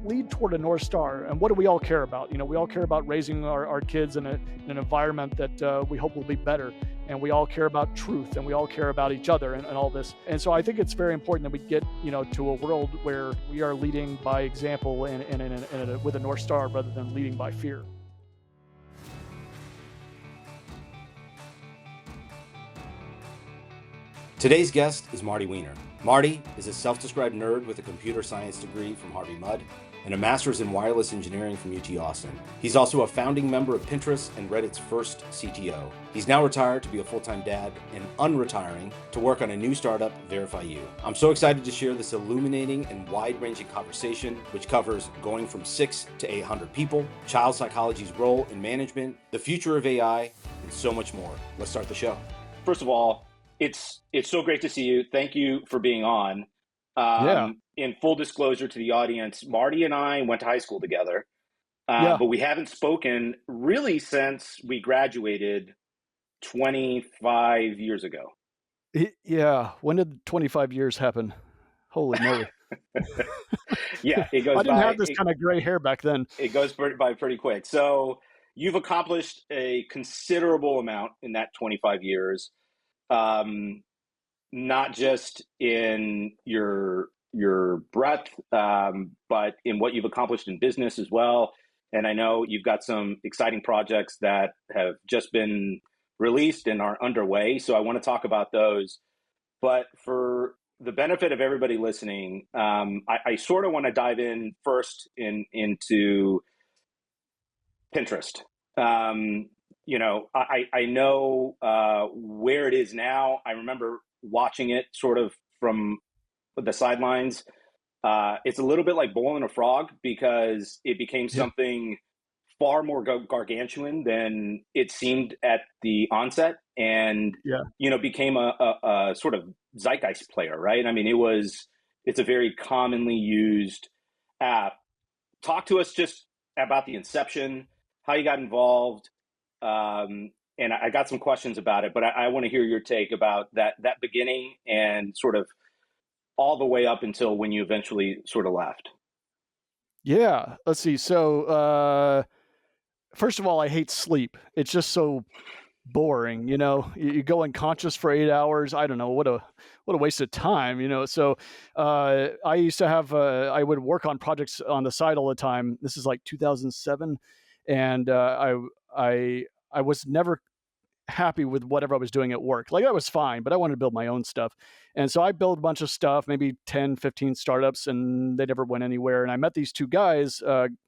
lead toward a North Star. And what do we all care about? We all care about raising our kids in an environment that we hope will be better. And we all care about truth, and we all care about each other, and all this. And so I think it's very important that we get, to a world where we are leading by example and with a North Star rather than leading by fear. Today's guest is Marty Weiner. Marty is a self-described nerd with a computer science degree from Harvey Mudd and a master's in wireless engineering from UT Austin. He's also a founding member of Pinterest and Reddit's first CTO. He's now retired to be a full-time dad and unretiring to work on a new startup, VerifyU. I'm so excited to share this illuminating and wide-ranging conversation, which covers going from 600 to 800 people, child psychology's role in management, the future of AI, and so much more. Let's start the show. First of all, it's so great to see you. Thank you for being on. In full disclosure to the audience, Marty and I went to high school together, but we haven't spoken really since we graduated 25 years ago. Yeah. When did 25 years happen? Holy moly. Yeah, it goes by. I didn't have this kind of gray hair back then. It goes by pretty quick. So you've accomplished a considerable amount in that 25 years. Not just in your breadth, but in what you've accomplished in business as well. And I know you've got some exciting projects that have just been released and are underway. So I want to talk about those. But for the benefit of everybody listening, I sort of want to dive in first into Pinterest. I know where it is now. I remember watching it sort of from the sidelines. It's a little bit like boiling a frog because it became something far more gargantuan than it seemed at the onset, and became a sort of zeitgeist player, right? I mean, it's a very commonly used app. Talk to us just about the inception, how you got involved. And I got some questions about it, but I want to hear your take about that beginning and sort of all the way up until when you eventually sort of left. Yeah. Let's see. So, first of all, I hate sleep. It's just so boring. You go unconscious for 8 hours. I don't know, what a waste of time, So, I used to have, I would work on projects on the side all the time. This is like 2007. And, I was never happy with whatever I was doing at work. Like, that was fine, but I wanted to build my own stuff. And so I built a bunch of stuff, maybe 10, 15 startups, and they never went anywhere. And I met these two guys,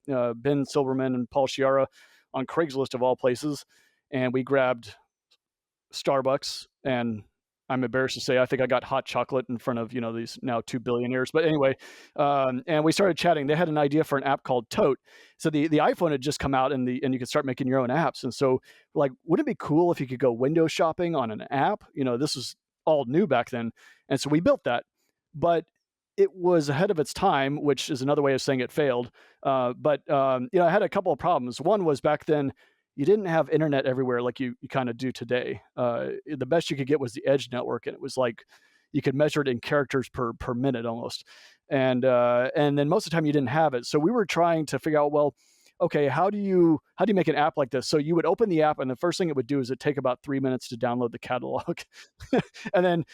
Ben Silverman and Paul Sciarra, on Craigslist of all places. And we grabbed Starbucks, and I'm embarrassed to say, I think I got hot chocolate in front of, these now 2 billionaires. But anyway, and we started chatting. They had an idea for an app called Tote. So the iPhone had just come out, and you could start making your own apps. And so, like, wouldn't it be cool if you could go window shopping on an app? This was all new back then. And so we built that. But it was ahead of its time, which is another way of saying it failed. But I had a couple of problems. One was, back then, you didn't have internet everywhere like you kind of do today. The best you could get was the Edge network, and it was like you could measure it in characters per minute almost. And then most of the time you didn't have it. So we were trying to figure out, well, okay, how do you make an app like this? So you would open the app, and the first thing it would do is it'd take about 3 minutes to download the catalog. and then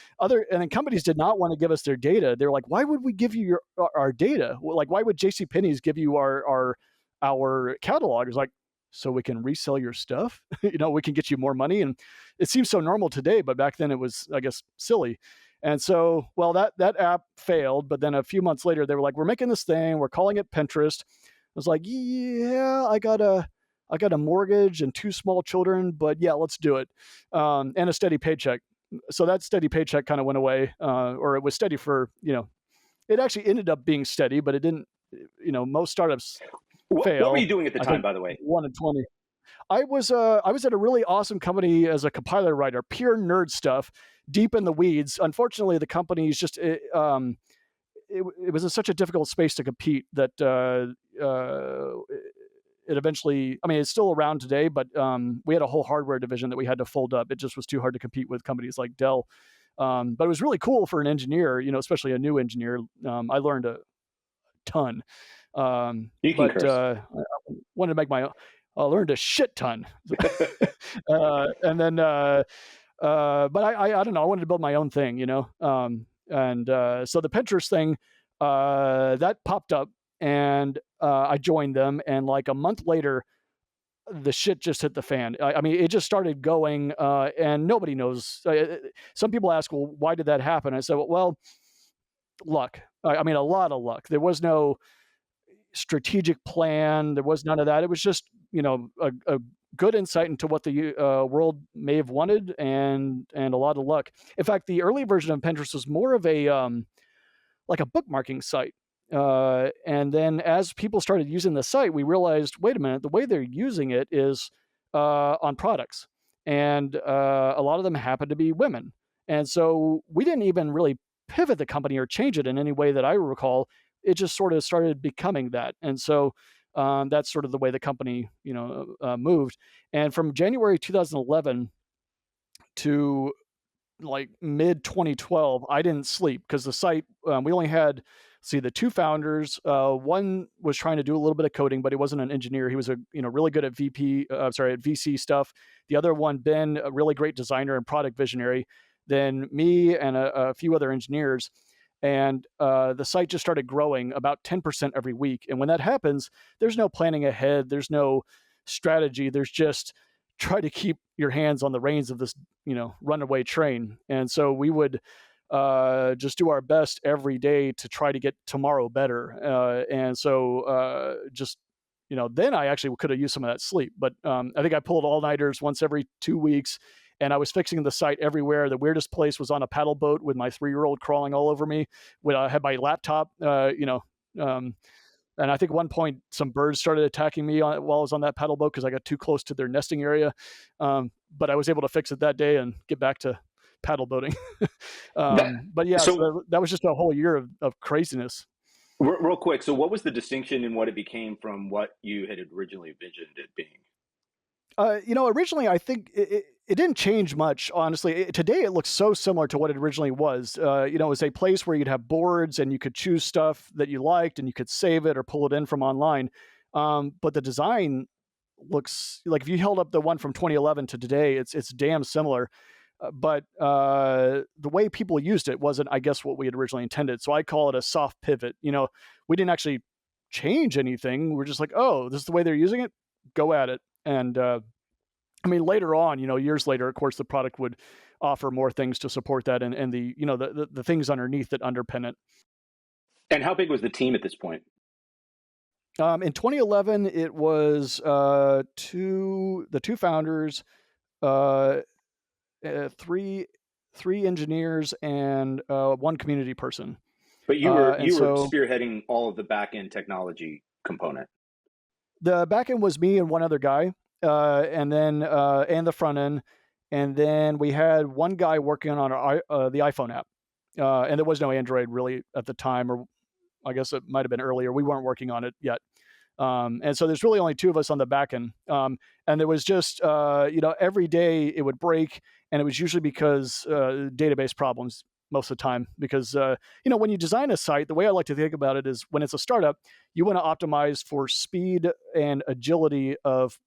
companies did not want to give us their data. They were like, why would we give you our data? Like, why would JCPenney's give you our catalog? It's like, so we can resell your stuff. We can get you more money. And it seems so normal today, but back then it was, I guess, silly. And so, well, that app failed. But then a few months later, they were like, we're making this thing, we're calling it Pinterest. I was like, yeah, I got a mortgage and 2 small children, but yeah, let's do it. And a steady paycheck. So that steady paycheck kind of went away, or it was steady for, it actually ended up being steady, but it didn't, most startups fail. What were you doing at the time, by the way? 1 in 20. I was at a really awesome company as a compiler writer, pure nerd stuff, deep in the weeds. Unfortunately, the company's just it was in such a difficult space to compete that it eventually, I mean, it's still around today, but we had a whole hardware division that we had to fold up. It just was too hard to compete with companies like Dell. But it was really cool for an engineer, especially a new engineer. I learned a ton. You can But curse. I wanted to make my own. I learned a shit ton. And then, but I don't know. I wanted to build my own thing, and so the Pinterest thing that popped up, and I joined them, and like a month later, the shit just hit the fan. I mean, it just started going, and nobody knows. Some people ask, "Well, why did that happen?" I said, "Well, luck. I mean, a lot of luck. There was no strategic plan. There was none of that. It was just, a good insight into what the world may have wanted, and a lot of luck. In fact, the early version of Pinterest was more of a like a bookmarking site. And then as people started using the site, we realized, wait a minute, the way they're using it is on products, and a lot of them happen to be women. And so we didn't even really pivot the company or change it in any way that I recall. It just sort of started becoming that, and so that's sort of the way the company, moved. And from January 2011 to like mid 2012, I didn't sleep because the site, we only had, see, the two founders. One was trying to do a little bit of coding, but he wasn't an engineer. He was really good at at VC stuff. The other one, Ben, a really great designer and product visionary. Then me and a few other engineers. And the site just started growing about 10% every week. And when that happens, there's no planning ahead. There's no strategy. There's just try to keep your hands on the reins of this, runaway train. And so we would just do our best every day to try to get tomorrow better. And so just, then I actually could have used some of that sleep. But I think I pulled all nighters once every 2 weeks. And I was fixing the site everywhere. The weirdest place was on a paddle boat with my 3-year-old crawling all over me when I had my laptop, and I think at one point some birds started attacking me while I was on that paddle boat because I got too close to their nesting area. But I was able to fix it that day and get back to paddle boating. That, But yeah, so so that was just a whole year of craziness. real quick, so what was the distinction in what it became from what you had originally envisioned it being? Originally, I think it didn't change much, honestly. Today, it looks so similar to what it originally was. It was a place where you'd have boards and you could choose stuff that you liked and you could save it or pull it in from online. But the design looks like, if you held up the one from 2011 to today, it's damn similar. But the way people used it wasn't, I guess, what we had originally intended. So I call it a soft pivot. We didn't actually change anything. We're just like, oh, this is the way they're using it. Go at it. And I mean, later on, years later, of course, the product would offer more things to support that, and the things underneath that underpin it. And how big was the team at this point? In 2011, it was the two founders, uh, three engineers, and one community person. But And you were so spearheading all of the back end technology component. the back end was me and one other guy, and then and the front end, and then we had one guy working on the iPhone app, and there was no Android really at the time, or I guess it might have been earlier. We weren't working on it yet. And so there's really only two of us on the back end. And there was just, every day it would break, and it was usually because database problems most of the time. Because, when you design a site, the way I like to think about it is, when it's a startup, you want to optimize for speed and agility of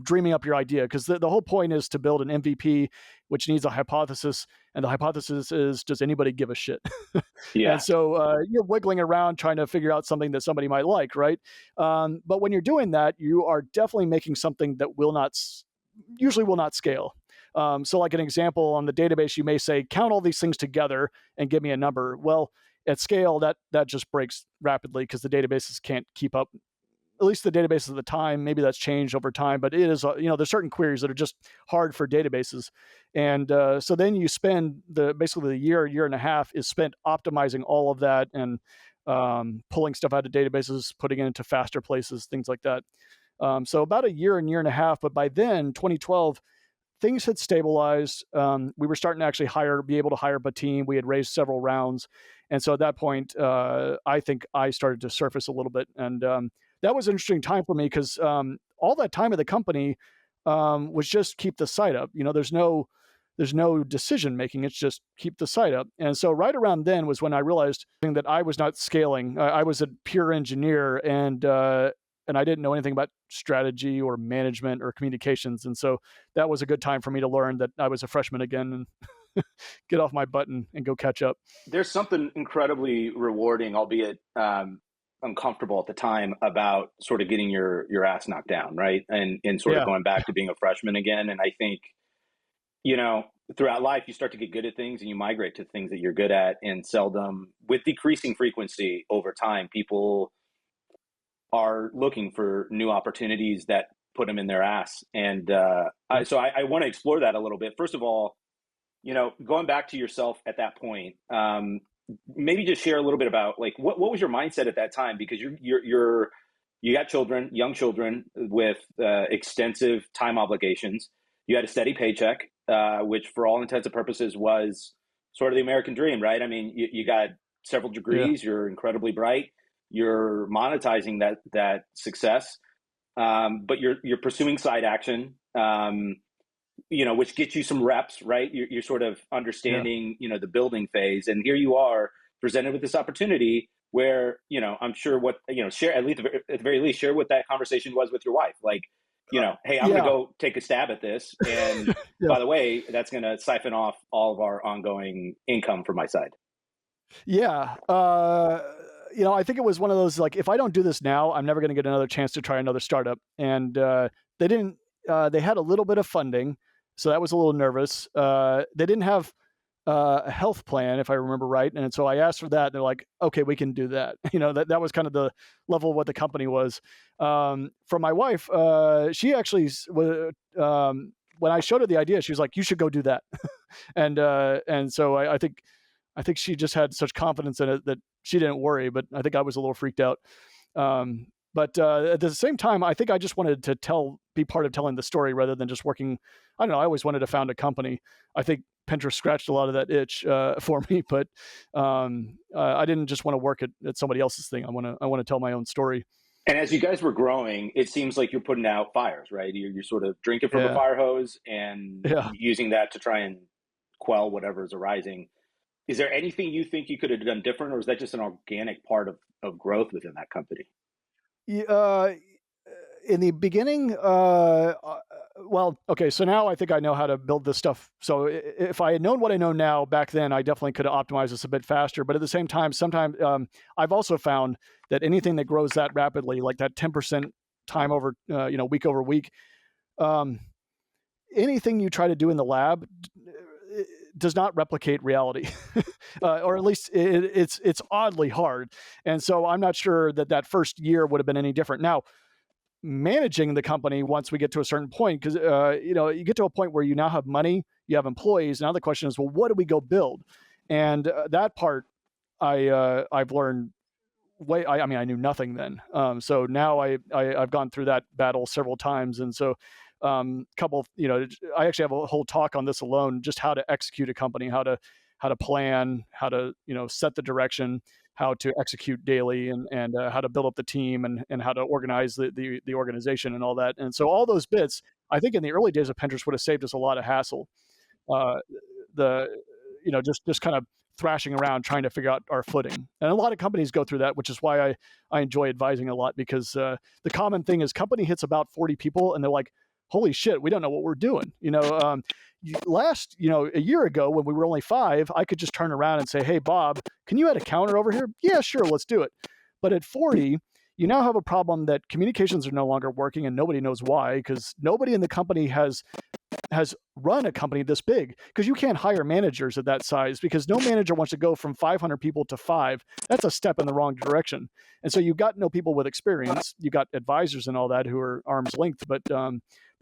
dreaming up your idea, because the whole point is to build an MVP, which needs a hypothesis, and the hypothesis is, does anybody give a shit? And Yeah. so you're wiggling around trying to figure out something that somebody might like, right? But when you're doing that, you are definitely making something that usually will not scale. So like an example, on the database, you may say, count all these things together and give me a number. Well, at scale, that just breaks rapidly, because the databases can't keep up. At least the databases at the time. Maybe that's changed over time, but it is, there's certain queries that are just hard for databases. And so then you spend basically the year and a half is spent optimizing all of that, and pulling stuff out of databases, putting it into faster places, things like that. So about a year and a half, but by then, 2012, things had stabilized. We were starting to actually be able to hire up a team. We had raised several rounds. And so at that point, I think I started to surface a little bit. And that was an interesting time for me, because, all that time at the company, was just keep the site up. There's no, there's no decision making. It's just keep the site up. And so right around then was when I realized that I was not scaling. I was a pure engineer, and I didn't know anything about strategy or management or communications. And so that was a good time for me to learn that I was a freshman again and get off my butt and go catch up. There's something incredibly rewarding, albeit uncomfortable at the time, about sort of getting your ass knocked down, right? And sort of Yeah. going back to being a freshman again. And I think, throughout life, you start to get good at things and you migrate to things that you're good at. And seldom, with decreasing frequency over time, people are looking for new opportunities that put them in their ass. And so I want to explore that a little bit. First of all, going back to yourself at that point, maybe just share a little bit about like what was your mindset at that time, because you got children, young children with extensive time obligations. You had a steady paycheck, which for all intents and purposes was sort of the American dream, right? I mean, you got several Yeah. degrees, you're incredibly bright, you're monetizing that success, but you're pursuing side action. Which gets you some reps, right? You're sort of Yeah. understanding, the building phase. And here you are presented with this opportunity where, I'm sure share, at least at the very least, share what that conversation was with your wife. Like, hey, I'm going to Yeah. go take a stab at this. And Yeah. by the way, that's going to siphon off all of our ongoing income from my side. Yeah. I think it was one of those like, if I don't do this now, I'm never going to get another chance to try another startup. And they didn't. They had a little bit of funding, so that was a little nervous. They didn't have a health plan, if I remember right, and so I asked for that. And they're like, "Okay, we can do that." That was kind of the level of what the company was. For my wife, she actually when I showed her the idea, she was like, "You should go do that." And so I think she just had such confidence in it that she didn't worry, but I think I was a little freaked out. But at the same time, I think I just wanted to be part of telling the story rather than just working. I don't know. I always wanted to found a company. I think Pinterest scratched a lot of that itch for me, but I didn't just want to work at somebody else's thing. I want to tell my own story. And as you guys were growing, it seems like you're putting out fires, right? You're sort of drinking from a Yeah, fire hose and yeah. using that to try and quell whatever is arising. Is there anything you think you could have done different, or is that just an organic part of growth within that company? Y- Uh, in the beginning, well, okay, so now I think I know how to build this stuff. So if I had known what I know now back then, I definitely could have optimized this a bit faster. But at the same time, sometimes I've also found that anything that grows that rapidly, like that 10% time over, week over week, um, anything you try to do in the lab does not replicate reality, or at least it's oddly hard. And so I'm not sure that first year would have been any different. Now, managing the company once we get to a certain point, because you get to a point where you now have money, you have employees. Now the question is, well, what do we go build? And that part I've learned I mean, I knew nothing then. So now I've gone through that battle several times. And so couple, I actually have a whole talk on this alone, just how to execute a company, how to plan, how to, set the direction, how to execute daily, and how to build up the team, and how to organize the organization and all that. And so all those bits, I think in the early days of Pinterest would have saved us a lot of hassle. Uh, the just kind of thrashing around trying to figure out our footing. And a lot of companies go through that, which is why I enjoy advising a lot, because the common thing is company hits about 40 people and they're like, holy shit, we don't know what we're doing. A year ago when we were only 5, I could just turn around and say, hey, Bob, can you add a counter over here? Yeah, sure, let's do it. But at 40, you now have a problem that communications are no longer working, and nobody knows why, because nobody in the company has run a company this big, because you can't hire managers at that size, because no manager wants to go from 500 people to 5. That's a step in the wrong direction. And so you've got no people with experience. You got advisors and all that who are arm's length, but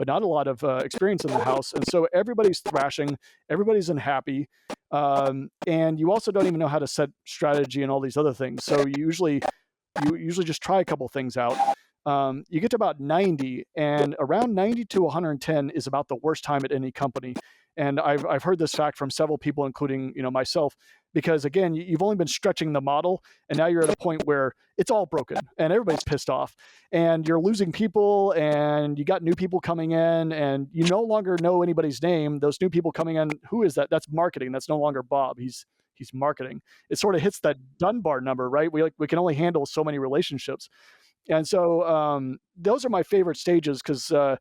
not a lot of experience in the house. And so everybody's thrashing, everybody's unhappy. And you also don't even know how to set strategy and all these other things. So you usually just try a couple things out. You get to about 90, and around 90 to 110 is about the worst time at any company. And I've heard this fact from several people, including myself, because again, you've only been stretching the model, and now you're at a point where it's all broken and everybody's pissed off, and you're losing people, and you got new people coming in, and you no longer know anybody's name. Those new people coming in, who is that? That's marketing. That's no longer Bob. He's marketing. It sort of hits that Dunbar number, right? We can only handle so many relationships, and so those are my favorite stages because uh,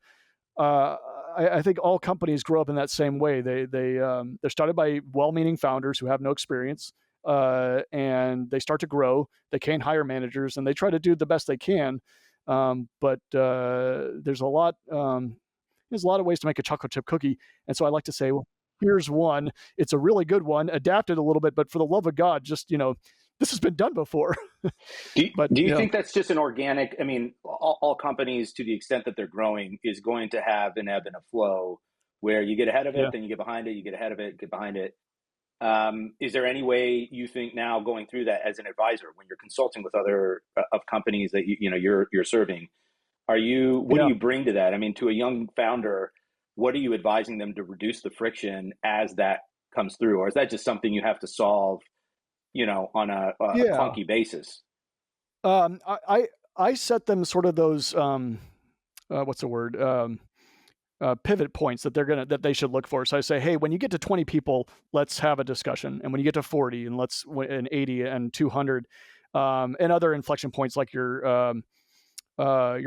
I think all companies grow up in that same way. They're started by well-meaning founders who have no experience, and they start to grow. They can't hire managers, and they try to do the best they can. But there's a lot. There's a lot of ways to make a chocolate chip cookie, and so I like to say, well, here's one. It's a really good one, adapted a little bit, but for the love of God, just this has been done before. But Do you think that's just an organic? I mean, all companies, to the extent that they're growing, is going to have an ebb and a flow where you get ahead of it, yeah, then you get behind it, you get ahead of it, get behind it. Is there any way you think now going through that as an advisor when you're consulting with other of companies that you're serving? What do yeah. you bring to that? I mean, to a young founder, what are you advising them to reduce the friction as that comes through, or is that just something you have to solve, on a Yeah. clunky basis? I set them sort of those what's the word pivot points that they should look for. So I say, hey, when you get to 20 people, let's have a discussion, and when you get to 40, and 80 and 200, and other inflection points like your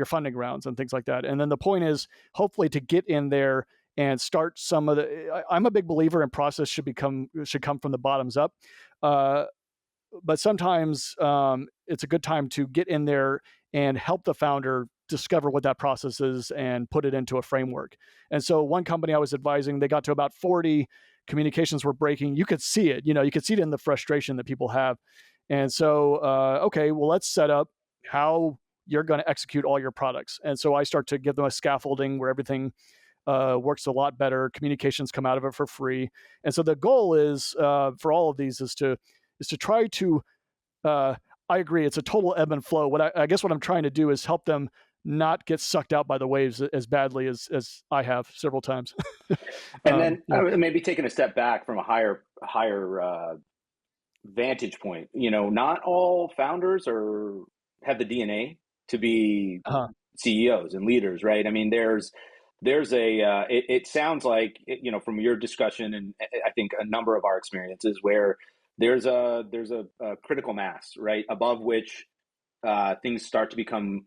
funding rounds and things like that. And then the point is hopefully to get in there and start some of the. I'm a big believer in process should come from the bottoms up. Uh, but sometimes it's a good time to get in there and help the founder discover what that process is and put it into a framework. And so one company I was advising, they got to about 40, communications were breaking. You could see it, you could see it in the frustration that people have. And so, okay, well, let's set up how you're going to execute all your products. And so I start to give them a scaffolding where everything works a lot better. Communications come out of it for free. And so the goal is for all of these is to try to. I agree. It's a total ebb and flow. I guess what I'm trying to do is help them not get sucked out by the waves as badly as I have several times. And then Yeah, maybe taking a step back from a higher vantage point. Not all founders have the DNA to be uh, CEOs and leaders, right? I mean, there's it sounds like from your discussion, and I think a number of our experiences where there's a critical mass, right, above which things start to become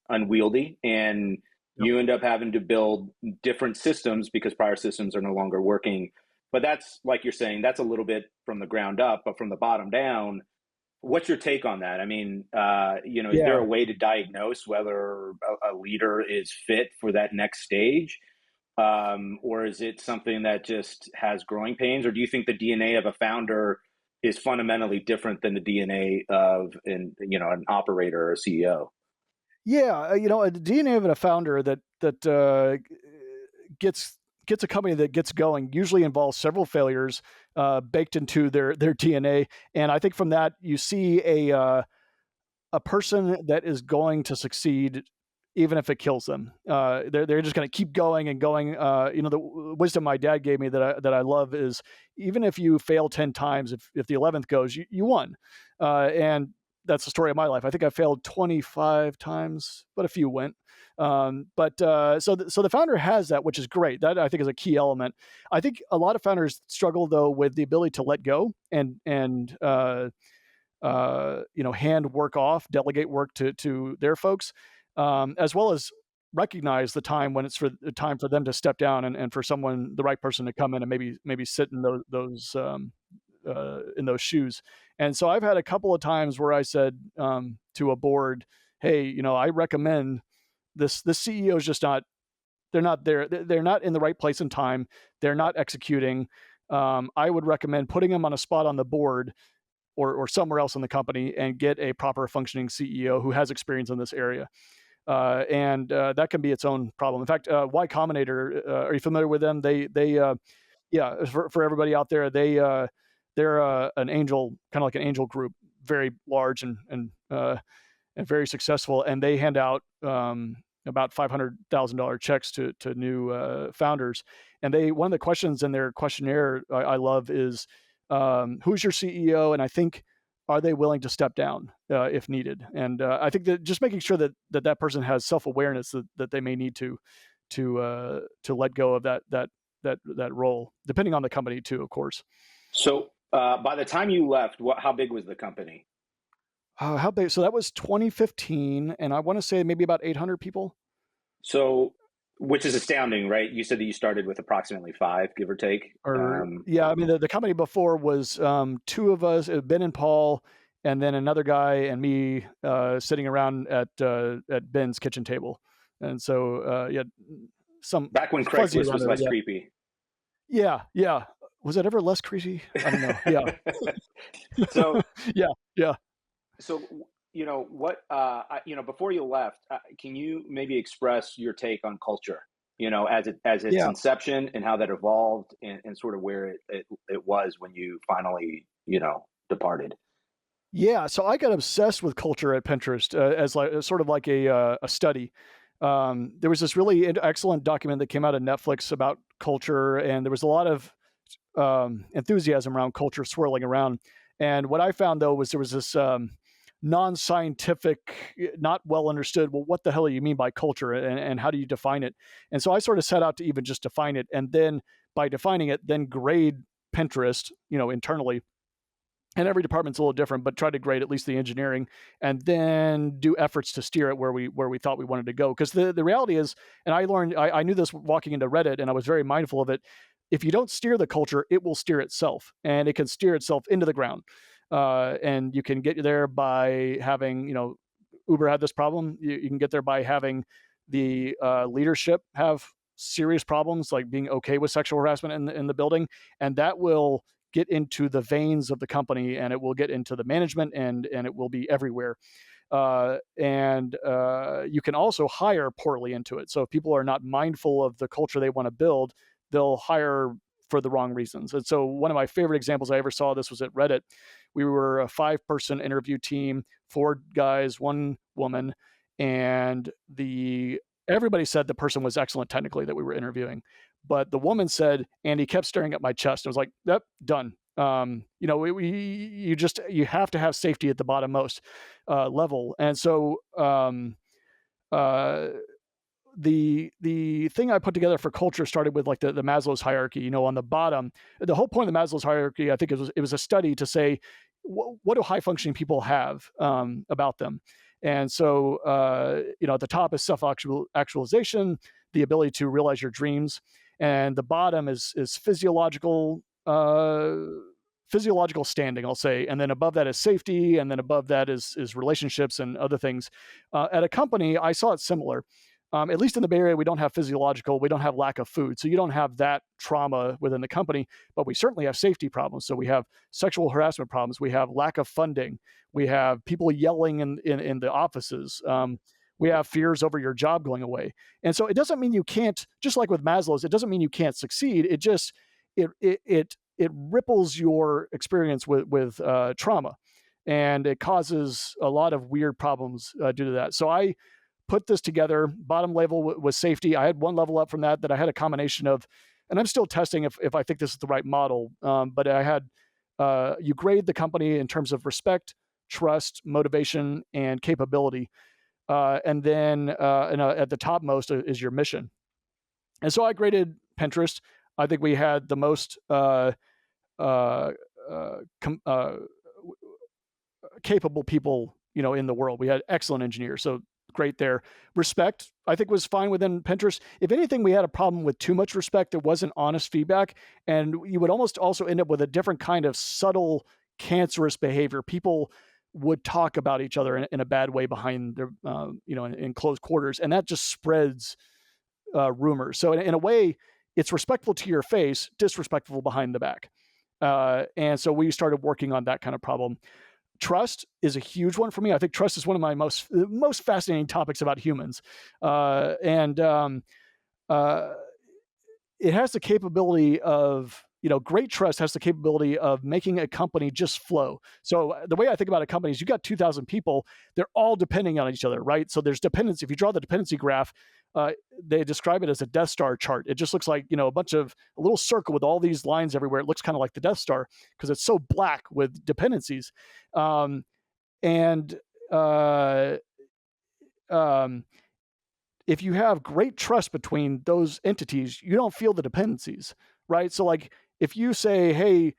unwieldy, and yep. you end up having to build different systems because prior systems are no longer working. But that's, like you're saying, that's a little bit from the ground up, but from the bottom down, what's your take on that? I mean, is there Yeah. a way to diagnose whether a leader is fit for that next stage? Or is it something that just has growing pains? Or do you think the DNA of a founder is fundamentally different than the DNA of an operator or a CEO? Yeah, a DNA of a founder that gets a company that gets going usually involves several failures baked into their DNA, and I think from that you see a person that is going to succeed even if it kills them. They're just going to keep going and going. The wisdom my dad gave me that I love is even if you fail 10 times, if the 11th goes, you won. And that's the story of my life. I think I failed 25 times, but a few went. So the founder has that, which is great. That I think is a key element. I think a lot of founders struggle though with the ability to let go and hand work off, delegate work to their folks, as well as recognize the time when it's for the time for them to step down and for the right person to come in and maybe sit in in those shoes. And so I've had a couple of times where I said to a board, "Hey, I recommend this CEO is just not. They're not there. They're not in the right place and time. They're not executing. I would recommend putting them on a spot on the board or somewhere else in the company and get a proper functioning CEO who has experience in this area." And that can be its own problem. In fact, Y Combinator, are you familiar with them? Yeah, for everybody out there, they're an angel, kind of like an angel group, very large and very successful, and they hand out about $500,000 checks to new founders. And one of the questions in their questionnaire I love is, who's your CEO? And I think, are they willing to step down if needed? And I think that just making sure that person has self awareness that they may need to let go of that role, depending on the company too, of course. So by the time you left, how big was the company? How big? So that was 2015, and I want to say maybe about 800 people. So, which is astounding, right? You said that you started with approximately 5, give or take. Or yeah, I mean the company before was two of us, Ben and Paul, and then another guy and me sitting around at Ben's kitchen table, and so yeah, some Back when fuzzy Craigslist around was there. less Yeah, creepy. yeah. Was it ever less creepy? I don't know. Yeah, So, yeah. so what before you left, can you maybe express your take on culture? As its Yeah. inception and how that evolved, and sort of where it was when you finally departed. Yeah, so I got obsessed with culture at Pinterest as sort of like a study. There was this really excellent document that came out of Netflix about culture, and there was a lot of enthusiasm around culture swirling around. And what I found though was there was this non-scientific, not well understood. Well, what the hell do you mean by culture, and how do you define it? And so I sort of set out to even just define it, and then by defining it, then grade Pinterest, internally, and every department's a little different, but try to grade at least the engineering, and then do efforts to steer it where we thought we wanted to go. Because the reality is, and I knew this walking into Reddit, and I was very mindful of it. If you don't steer the culture, it will steer itself, and it can steer itself into the ground. And you can get there by having, Uber had this problem. You can get there by having the leadership have serious problems, like being okay with sexual harassment in the building, and that will get into the veins of the company, and it will get into the management, and it will be everywhere. And you can also hire poorly into it. So if people are not mindful of the culture they want to build, they'll hire for the wrong reasons. And so one of my favorite examples I ever saw this was at Reddit. We were a 5-person interview team, 4 guys, 1 woman, and everybody said the person was excellent technically that we were interviewing. But the woman said, and he kept staring at my chest. I was like, yep, done. You have to have safety at the bottom-most level. And so the thing I put together for culture started with like the Maslow's hierarchy. On the bottom, the whole point of the Maslow's hierarchy, I think it was a study to say, what do high functioning people have about them? And so at the top is self-actualization, the ability to realize your dreams, and the bottom is physiological standing, I'll say, and then above that is safety, and then above that is relationships and other things. At a company, I saw it similar. At least in the Bay Area, we don't have physiological, we don't have lack of food. So you don't have that trauma within the company, but we certainly have safety problems. So we have sexual harassment problems. We have lack of funding. We have people yelling in the offices. We have fears over your job going away. And so it doesn't mean you can't, just like with Maslow's, it doesn't mean you can't succeed. It just, it ripples your experience with trauma, and it causes a lot of weird problems due to that. So I put this together. Bottom level was safety. I had one level up from that I had a combination of, and I'm still testing if I think this is the right model. But I had, you grade the company in terms of respect, trust, motivation, and capability. And then at the topmost is your mission. And so I graded Pinterest. I think we had the most capable people, in the world. We had excellent engineers. So great there. Respect, I think, was fine within Pinterest. If anything, we had a problem with too much respect. It wasn't honest feedback. And you would almost also end up with a different kind of subtle, cancerous behavior. People would talk about each other in a bad way behind their, in close quarters. And that just spreads rumors. So in a way, it's respectful to your face, disrespectful behind the back. And so we started working on that kind of problem. Trust is a huge one for me. I think trust is one of my most fascinating topics about humans. And it has the capability of great trust has the capability of making a company just flow. So the way I think about a company is you got 2,000 people, they're all depending on each other, right? So there's dependency. If you draw the dependency graph, they describe it as a Death Star chart. It just looks like, a little circle with all these lines everywhere. It looks kind of like the Death Star because it's so black with dependencies. And uh, um, if you have great trust between those entities, you don't feel the dependencies, right? So like if you say, hey,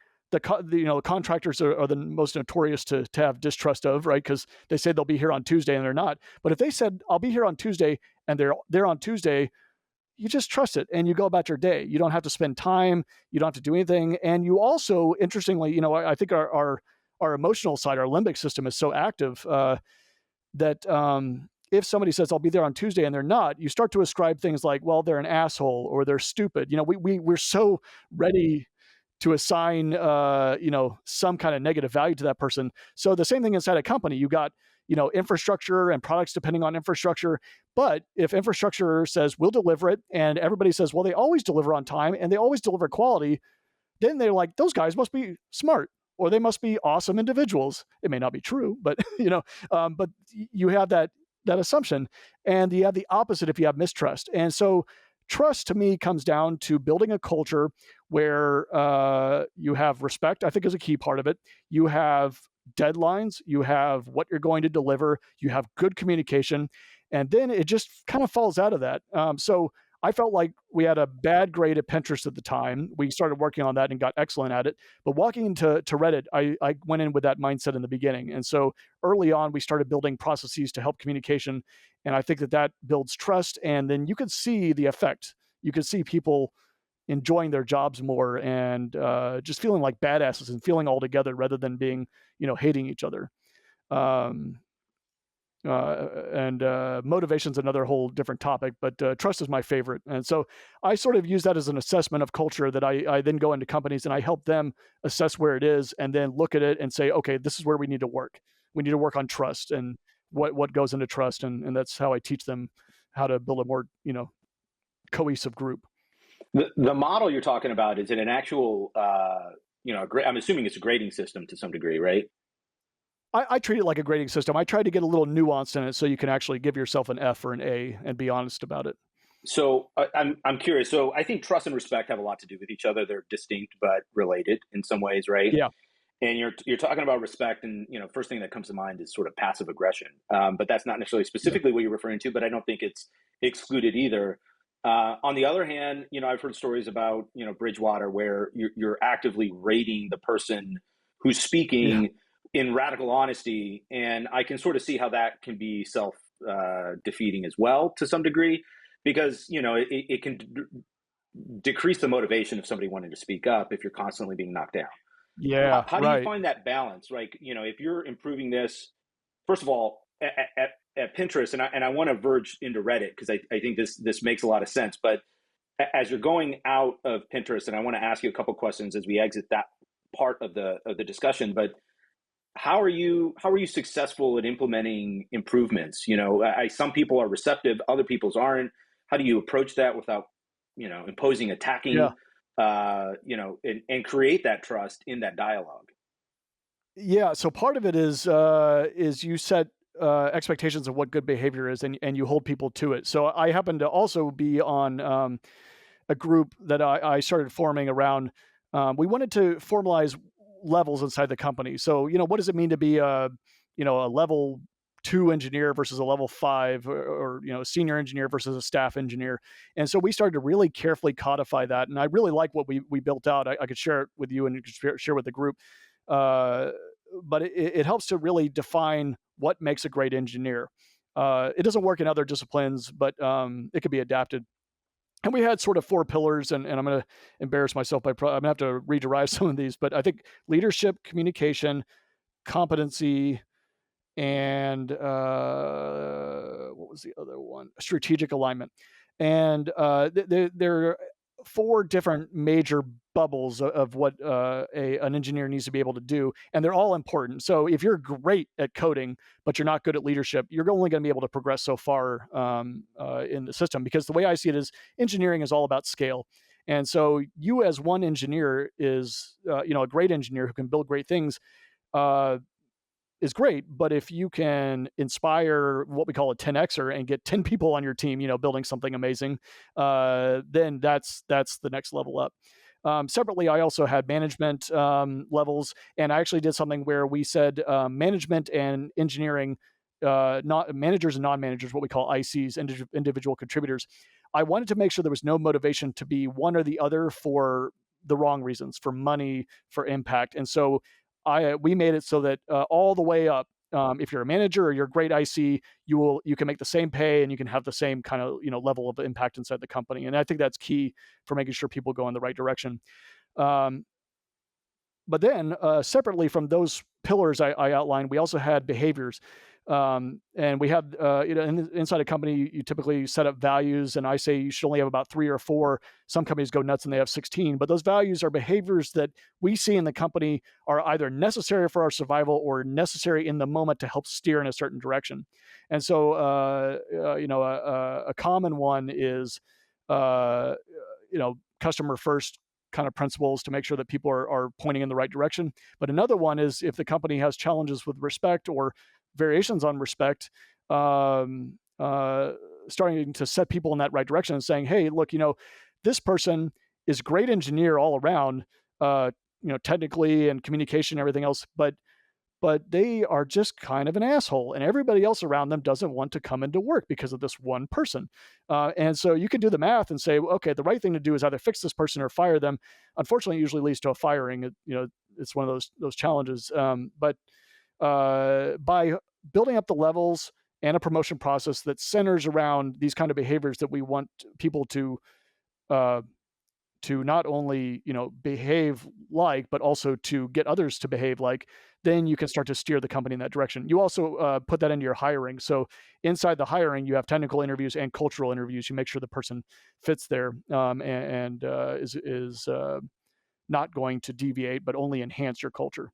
contractors are the most notorious to have distrust of, right? Because they say they'll be here on Tuesday and they're not. But if they said I'll be here on Tuesday and they're on Tuesday, you just trust it and you go about your day. You don't have to spend time. You don't have to do anything. And you also, interestingly, I think our emotional side, our limbic system is so active that if somebody says I'll be there on Tuesday and they're not, you start to ascribe things like, well, they're an asshole or they're stupid. We're so ready to assign some kind of negative value to that person. So the same thing inside a company, you got infrastructure and products depending on infrastructure. But if infrastructure says we'll deliver it and everybody says, well, they always deliver on time and they always deliver quality, then they're like, those guys must be smart or they must be awesome individuals. It may not be true, but but you have that assumption, and you have the opposite if you have mistrust. And so trust to me comes down to building a culture where you have respect, I think is a key part of it. You have deadlines, you have what you're going to deliver, you have good communication, and then it just kind of falls out of that. So I felt like we had a bad grade at Pinterest at the time. We started working on that and got excellent at it. But walking into Reddit, I went in with that mindset in the beginning. And so early on, we started building processes to help communication. And I think that builds trust. And then you could see the effect. You could see people enjoying their jobs more and just feeling like badasses and feeling all together rather than being, hating each other. Um, and motivation's another whole different topic, but trust is my favorite. And so I sort of use that as an assessment of culture that I then go into companies and I help them assess where it is and then look at it and say, okay, this is where we need to work. We need to work on trust and what goes into trust. And that's how I teach them how to build a more, cohesive group. The model you're talking about, is it an actual, I'm assuming it's a grading system to some degree, right? I treat it like a grading system. I try to get a little nuance in it so you can actually give yourself an F or an A and be honest about it. So I'm curious. So I think trust and respect have a lot to do with each other. They're distinct but related in some ways, right? Yeah. And you're talking about respect, and first thing that comes to mind is sort of passive aggression. But that's not necessarily specifically what you're referring to. But I don't think it's excluded either. On the other hand, I've heard stories about Bridgewater where you're actively rating the person who's speaking in radical honesty, and I can sort of see how that can be self defeating as well to some degree, because it can decrease the motivation of somebody wanting to speak up if you're constantly being knocked down. Yeah. How do you Right. find that balance? Like, if you're improving this, first of all, at Pinterest, and I want to verge into Reddit because I think this makes a lot of sense. But as you're going out of Pinterest, and I want to ask you a couple questions as we exit that part of the discussion, but how are you successful at implementing improvements? Some people are receptive, other people's aren't. How do you approach that without imposing, attacking, Yeah. and create that trust in that dialogue? Yeah. So part of it is you set expectations of what good behavior is, and you hold people to it. So I happen to also be on a group that I started forming around. We wanted to formalize levels inside the company. So what does it mean to be a level 2 engineer versus a level 5, or a senior engineer versus a staff engineer. And so we started to really carefully codify that. And I really like what we built out. I could share it with you and you could share with the group. Uh, but it helps to really define what makes a great engineer. It doesn't work in other disciplines, but it could be adapted. And we had sort of 4 pillars, and I'm going to embarrass myself I'm going to have to rederive some of these, but I think leadership, communication, competency, and what was the other one? Strategic alignment. And there are 4 different major bubbles of what an engineer needs to be able to do, and they're all important. So if you're great at coding, but you're not good at leadership, you're only going to be able to progress so far in the system. Because the way I see it is, engineering is all about scale. And so you as one engineer is, a great engineer who can build great things, uh, is great. But if you can inspire what we call a 10xer and get 10 people on your team, building something amazing, then that's the next level up. Separately, I also had management levels, and I actually did something where we said management and engineering, not managers and non-managers, what we call ICs, individual contributors. I wanted to make sure there was no motivation to be one or the other for the wrong reasons, for money, for impact, and so we made it so that all the way up, if you're a manager or you're a great IC, you can make the same pay and you can have the same kind of level of impact inside the company. And I think that's key for making sure people go in the right direction. Um, but then separately from those pillars I outlined, we also had behaviors. And we had, inside a company, you typically set up values, and I say you should only have about 3 or 4. Some companies go nuts and they have 16, but those values are behaviors that we see in the company are either necessary for our survival or necessary in the moment to help steer in a certain direction. And so, a common one is, uh, customer first kind of principles to make sure that people are pointing in the right direction. But another one is if the company has challenges with respect or variations on respect, starting to set people in that right direction and saying, hey, look, this person is a great engineer all around, technically and communication and everything else, but they are just kind of an asshole, and everybody else around them doesn't want to come into work because of this one person. And so you can do the math and say, okay, the right thing to do is either fix this person or fire them. Unfortunately, it usually leads to a firing. It's one of those challenges. But by building up the levels and a promotion process that centers around these kind of behaviors that we want people uh, to not only behave like, but also to get others to behave like, then you can start to steer the company in that direction. You also put that into your hiring. So inside the hiring, you have technical interviews and cultural interviews. You make sure the person fits there, and is not going to deviate, but only enhance your culture.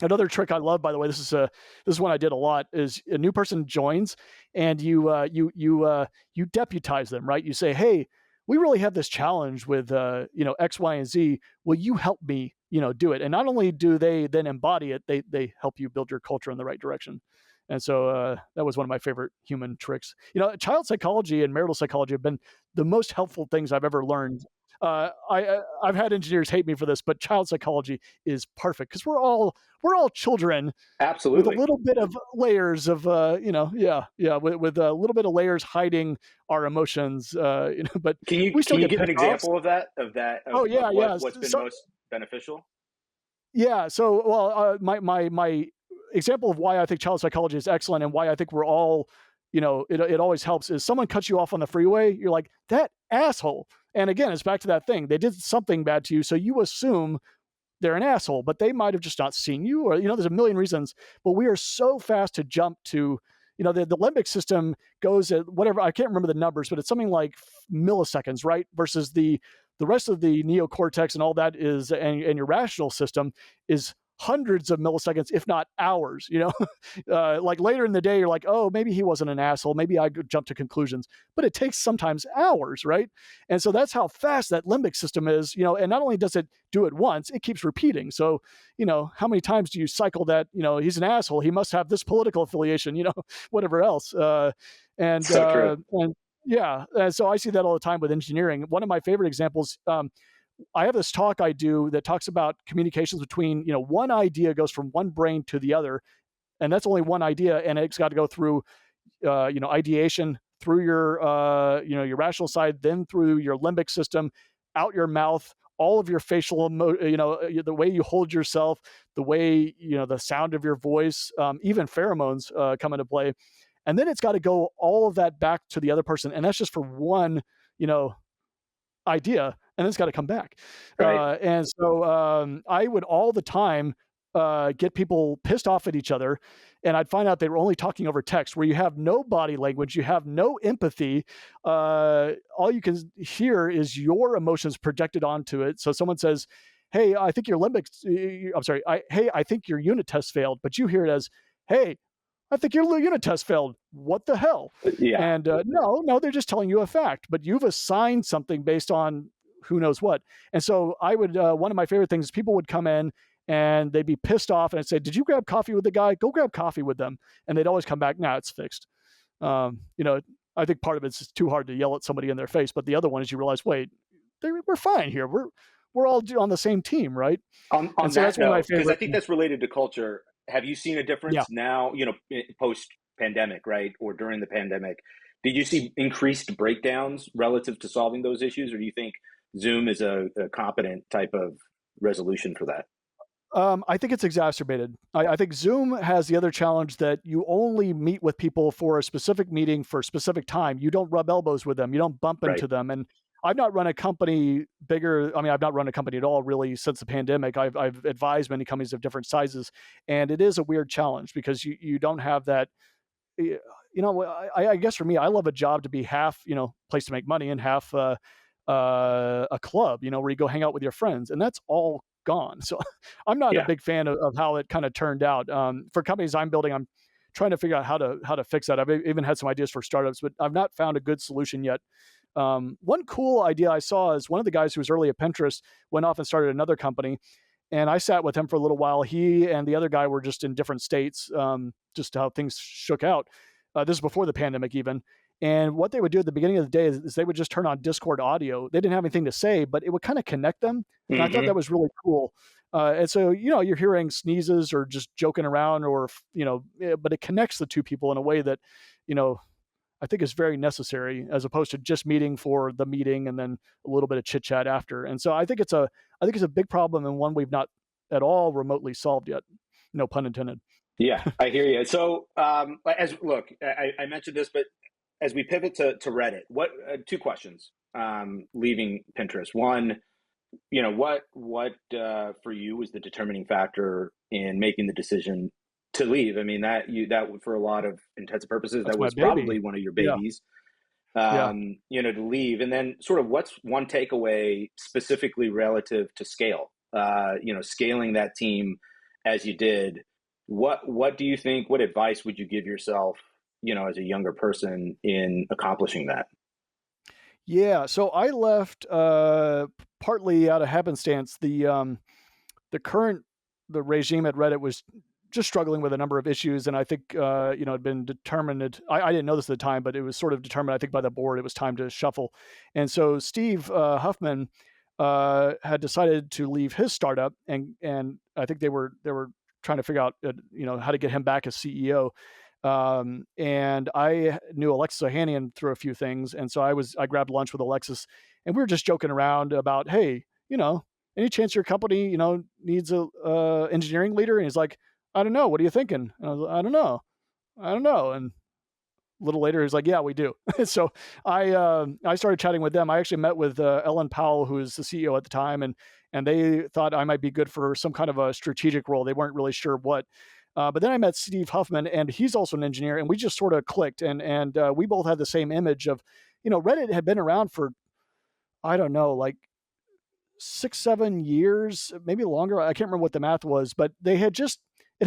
Another trick I love, by the way, this is one I did a lot. Is a new person joins, and you deputize them, right? You say, "Hey, we really have this challenge with X, Y, and Z. Will you help me, do it?" And not only do they then embody it, they help you build your culture in the right direction. And so that was one of my favorite human tricks. Child psychology and marital psychology have been the most helpful things I've ever learned. I've had engineers hate me for this, but child psychology is perfect because we're all children with a Absolutely. little bit of layers of yeah, with a little bit of layers hiding our emotions, but Can you we still can you get give an pissed off. example of that of Oh yeah, what yeah. what's been So most beneficial? yeah, so well, my example of why I think child psychology is excellent and why I think we're all, it always helps is someone cuts you off on the freeway, you're like that asshole, and again, it's back to that thing. They did something bad to you, so you assume they're an asshole, but they might have just not seen you, or there's a million reasons. But we are so fast to jump to, the limbic system goes at whatever, I can't remember the numbers, but it's something like milliseconds, right? Versus the rest of the neocortex and all that is, and your rational system is hundreds of milliseconds, if not hours. Like later in the day, you're like, oh, maybe he wasn't an asshole. Maybe I could jump to conclusions, but it takes sometimes hours, right? And so that's how fast that limbic system is, and not only does it do it once, it keeps repeating. So, how many times do you cycle that, he's an asshole, he must have this political affiliation, whatever else. So true. And yeah, so I see that all the time with engineering. One of my favorite examples, I have this talk I do that talks about communications between, one idea goes from one brain to the other, and that's only one idea, and it's got to go through, ideation, through your, your rational side, then through your limbic system, out your mouth, all of your facial, the way you hold yourself, the way, the sound of your voice, even pheromones come into play, and then it's got to go all of that back to the other person, and that's just for one, you know, idea, and it's got to come back. Right. And so I would all the time get people pissed off at each other, and I'd find out they were only talking over text, where you have no body language, you have no empathy. All you can hear is your emotions projected onto it. So someone says, "Hey, I think your limbic, I'm sorry, hey, I think your unit test failed," but you hear it as, "Hey, I think your unit test failed. What the hell?" Yeah. And no, they're just telling you a fact, but you've assigned something based on who knows what. And so I would, one of my favorite things, people would come in and they'd be pissed off and I'd say, did you grab coffee with the guy? Go grab coffee with them. And they'd always come back, nah, it's fixed. You know, I think part of it's just too hard to yell at somebody in their face. But the other one is you realize, wait, we're fine here. We're all on the same team, right? On And so that that's one of my note, because I favorite. think that's related to culture. Have you seen a Yeah. difference now? Post pandemic, right, or during the pandemic? Did you see increased breakdowns relative to solving those issues, or do you think Zoom is a competent type of resolution for that? I think it's exacerbated. I think Zoom has the other challenge that you only meet with people for a specific meeting for a specific time. You don't rub elbows with them. You don't bump Right. into them. And I've not run a company bigger. I mean, I've not run a company at all really since the pandemic. I've advised many companies of different sizes, and it is a weird challenge because you don't have that. You know, I guess for me, I love a job to be half, place to make money and half a club, where you go hang out with your friends, and that's all gone. So I'm not a Yeah. big fan of how it kind of turned out. For companies I'm building, I'm trying to figure out how to fix that. I've even had some ideas for startups, but I've not found a good solution yet. One cool idea I saw is one of the guys who was early at Pinterest went off and started another company, and I sat with him for a little while. He and the other guy were just in different states, just how things shook out. This is before the pandemic, even. And what they would do at the beginning of the day is they would just turn on Discord audio. They didn't have anything to say, but it would kind of connect them. And I thought that Hmm. was really cool. And so, you're hearing sneezes or just joking around, or, but it connects the two people in a way that, you know, I think is very necessary as opposed to just meeting for the meeting and then a little bit of chit chat after. And so I think it's a big problem and one we've not at all remotely solved yet. No pun intended. Yeah, I hear you. So, as look, I mentioned this, but as we pivot to Reddit, what two questions? Leaving Pinterest. One, what for you was the determining factor in making the decision to leave? I mean, that for a lot of intents and purposes, That's that my was baby. probably one of your Yeah. babies. Yeah. To leave, and then sort of what's one takeaway specifically relative to scale? Scaling that team as you did. What do you think? What advice would you give yourself? As a younger person in accomplishing that. Yeah. So I left partly out of happenstance. The current the regime at Reddit was just struggling with a number of issues, and I think had been determined. I didn't know this at the time, but it was sort of determined. I think by the board, it was time to shuffle. And so Steve Huffman had decided to leave his startup, and I think they were trying to figure out how to get him back as CEO. And I knew Alexis Ohanian through a few things, and so I grabbed lunch with Alexis, and we were just joking around about, hey, any chance your company, needs a engineering leader? And he's like, I don't know. What are you thinking? And I was like, I don't know. I don't know. And a little later, he's like, yeah, we do. So I started chatting with them. I actually met with Ellen Powell, who was the CEO at the time, and they thought I might be good for some kind of a strategic role. They weren't really sure what. But then I met Steve Huffman, and he's also an engineer, and we just sort of clicked, and we both had the same image of, Reddit had been around for, I don't know, like 6, 7 years, maybe longer. I can't remember what the math was, but it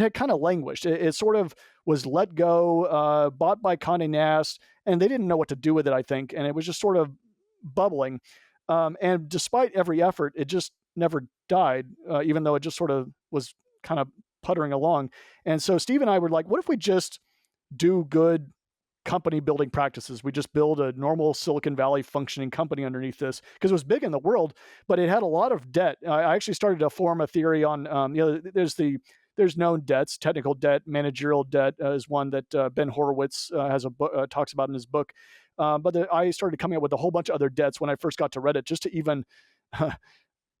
had kind of languished. It sort of was let go, bought by Condé Nast, and they didn't know what to do with it, I think. And it was just sort of bubbling. And despite every effort, it just never died, even though it just sort of was kind of puttering along. And so Steve and I were like, what if we just do good company building practices? We just build a normal Silicon Valley functioning company underneath this, because it was big in the world, but it had a lot of debt. I actually started to form a theory on, there's known debts. Technical debt, managerial debt is one that Ben Horowitz has a book, talks about in his book. But I started coming up with a whole bunch of other debts when I first got to Reddit, just to even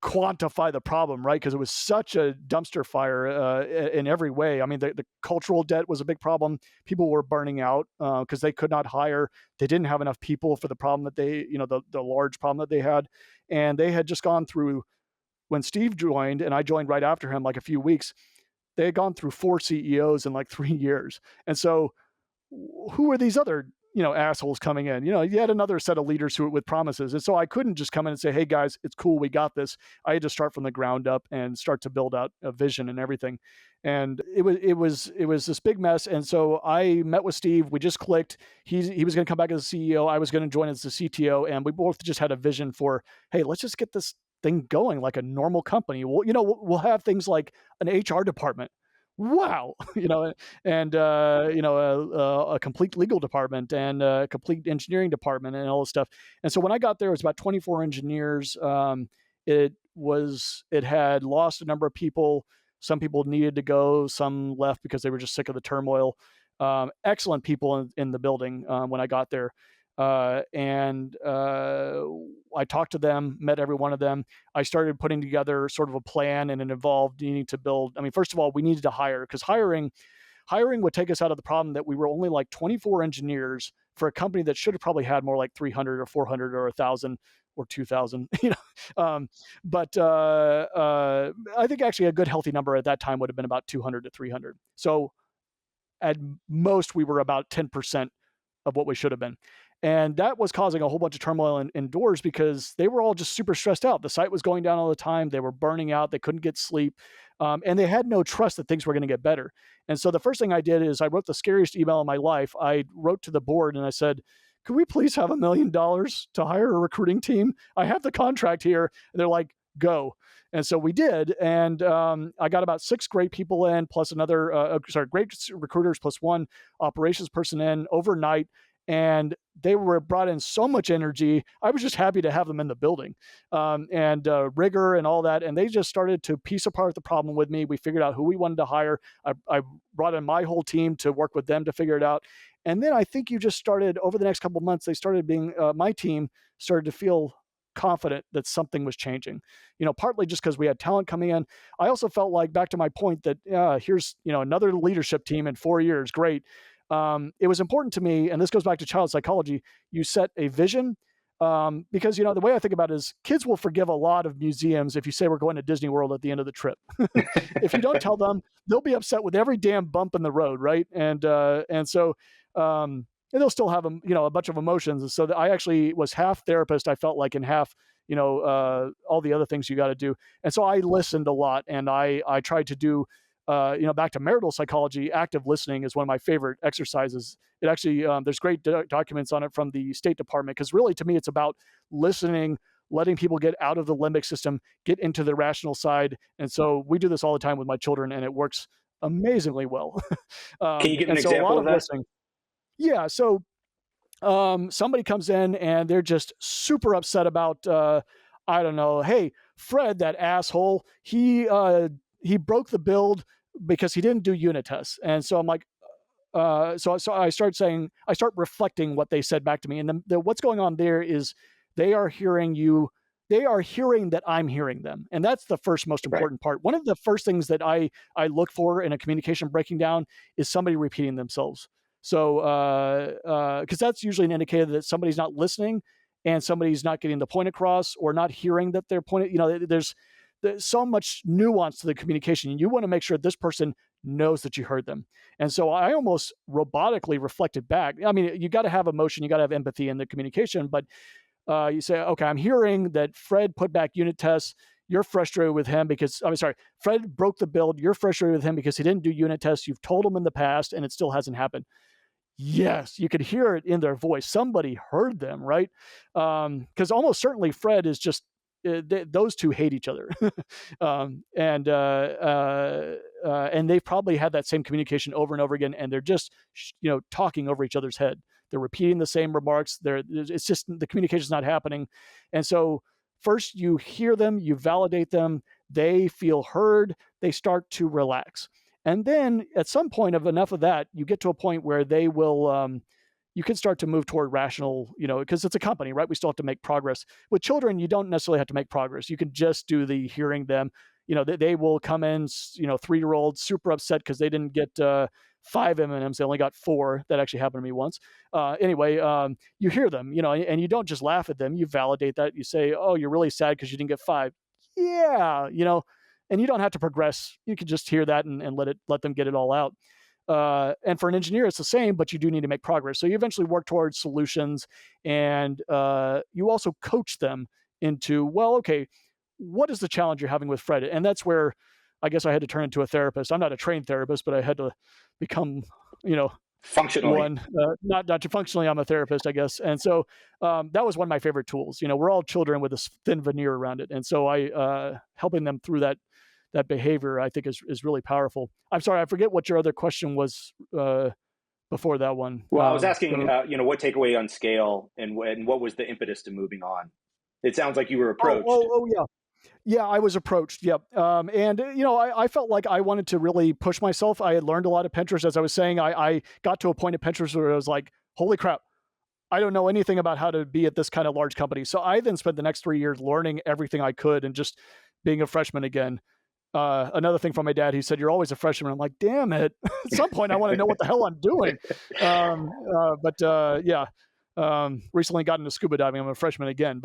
quantify the problem, right? Because it was such a dumpster fire in every way. I mean, the cultural debt was a big problem. People were burning out because they could not hire. They didn't have enough people for the problem that the large problem that they had. And they had just gone through, when Steve joined, and I joined right after him, like a few weeks, they had gone through 4 CEOs in like 3 years. And so who are these other assholes coming in. You had another set of leaders who with promises. And so I couldn't just come in and say, "Hey guys, it's cool, we got this." I had to start from the ground up and start to build out a vision and everything. And it was this big mess. And so I met with Steve. We just clicked. He was going to come back as a CEO. I was going to join as the CTO, and we both just had a vision for, hey, let's just get this thing going like a normal company. We'll have things like an HR department. Wow, and a complete legal department and a complete engineering department and all this stuff. And so when I got there, it was about 24 engineers. It had lost a number of people. Some people needed to go. Some left because they were just sick of the turmoil. Excellent people in the building when I got there. And I talked to them, met every one of them. I started putting together sort of a plan, and it involved needing to build. I mean, first of all, we needed to hire, because hiring would take us out of the problem that we were only like 24 engineers for a company that should have probably had more like 300 or 400 or 1,000 or 2,000. But I think actually a good healthy number at that time would have been about 200 to 300. So at most, we were about 10% of what we should have been. And that was causing a whole bunch of turmoil indoors, because they were all just super stressed out. The site was going down all the time. They were burning out. They couldn't get sleep. And they had no trust that things were going to get better. And so the first thing I did is I wrote the scariest email in my life. I wrote to the board and I said, could we please have $1 million to hire a recruiting team? I have the contract here. And they're like, go. And so we did. And I got about 6 great people in, plus great recruiters, plus 1 operations person in overnight. And they were brought in so much energy. I was just happy to have them in the building, and rigor and all that. And they just started to piece apart the problem with me. We figured out who we wanted to hire. I brought in my whole team to work with them to figure it out. And then I think you just started, over the next couple of months, they started being, my team started to feel confident that something was changing, partly just because we had talent coming in. I also felt like, back to my point, that here's, another leadership team in 4 years. Great. It was important to me, and this goes back to child psychology. You set a vision, because, the way I think about it is, kids will forgive a lot of museums if you say we're going to Disney World at the end of the trip. If you don't tell them, they'll be upset with every damn bump in the road, right? And so and they'll still have a bunch of emotions. And so I actually was half therapist, I felt like, and half all the other things you got to do. And so I listened a lot, and I tried to do. Back to marital psychology, active listening is one of my favorite exercises. It actually, there's great documents on it from the State Department, because really, to me, it's about listening, letting people get out of the limbic system, get into the rational side. And so we do this all the time with my children, and it works amazingly well. Can you give an and so a example lot of of that? listening. Yeah. So somebody comes in and they're just super upset about, I don't know, hey, Fred, that asshole, he broke the build because he didn't do unit tests. And so I'm like, so I start reflecting what they said back to me. And what's going on there is, they are hearing you. They are hearing that I'm hearing them. And that's the first most Right. important part. One of the first things that I look for in a communication breaking down is somebody repeating themselves. So, because that's usually an indicator that somebody's not listening, and somebody's not getting the point across, or not hearing that they're pointing. There's so much nuance to the communication, and you want to make sure this person knows that you heard them. And so I almost robotically reflected back. I mean, you got to have emotion, you got to have empathy in the communication, but you say, okay, I'm hearing that Fred put back unit tests. You're frustrated with him because, I'm sorry, Fred broke the build. You're frustrated with him because he didn't do unit tests. You've told him in the past, and it still hasn't happened. Yes, you could hear it in their voice. Somebody heard them, right? Because almost certainly Fred is just, those two hate each other, and they've probably had that same communication over and over again, and they're just talking over each other's head. They're repeating the same remarks. It's just the communication is not happening. And so first you hear them, you validate them, they feel heard, they start to relax. And then at some point of enough of that, you get to a point where they will, you can start to move toward rational, because it's a company, right? We still have to make progress. With children, you don't necessarily have to make progress. You can just do the hearing them. They will come in, 3-year-olds super upset because they didn't get 5 M&Ms. They only got 4. That actually happened to me once. Anyway, you hear them, and you don't just laugh at them. You validate that. You say, oh, you're really sad because you didn't get 5. Yeah, and you don't have to progress. You can just hear that and let them get it all out. And for an engineer, it's the same, but you do need to make progress. So you eventually work towards solutions, and you also coach them into, well, okay, what is the challenge you're having with Fred? And that's where I guess I had to turn into a therapist. I'm not a trained therapist, but I had to become, you know, Functionally. one. Not to functionally, I'm a therapist, I guess. And so that was one of my favorite tools. You know, we're all children with this thin veneer around it, and so I helping them through that behavior, I think is really powerful. I'm sorry, I forget what your other question was before that one. Well, I was asking, what takeaway on scale, and what was the impetus to moving on? It sounds like you were approached. Yeah. Yeah, I was approached. Yep. And I felt like I wanted to really push myself. I had learned a lot of Pinterest, as I was saying. I got to a point of Pinterest where I was like, holy crap, I don't know anything about how to be at this kind of large company. So I then spent the next 3 years learning everything I could and just being a freshman again. Another thing from my dad, he said, "You're always a freshman." I'm like, "Damn it!" At some point, I want to know what the hell I'm doing. Yeah, recently got into scuba diving. I'm a freshman again,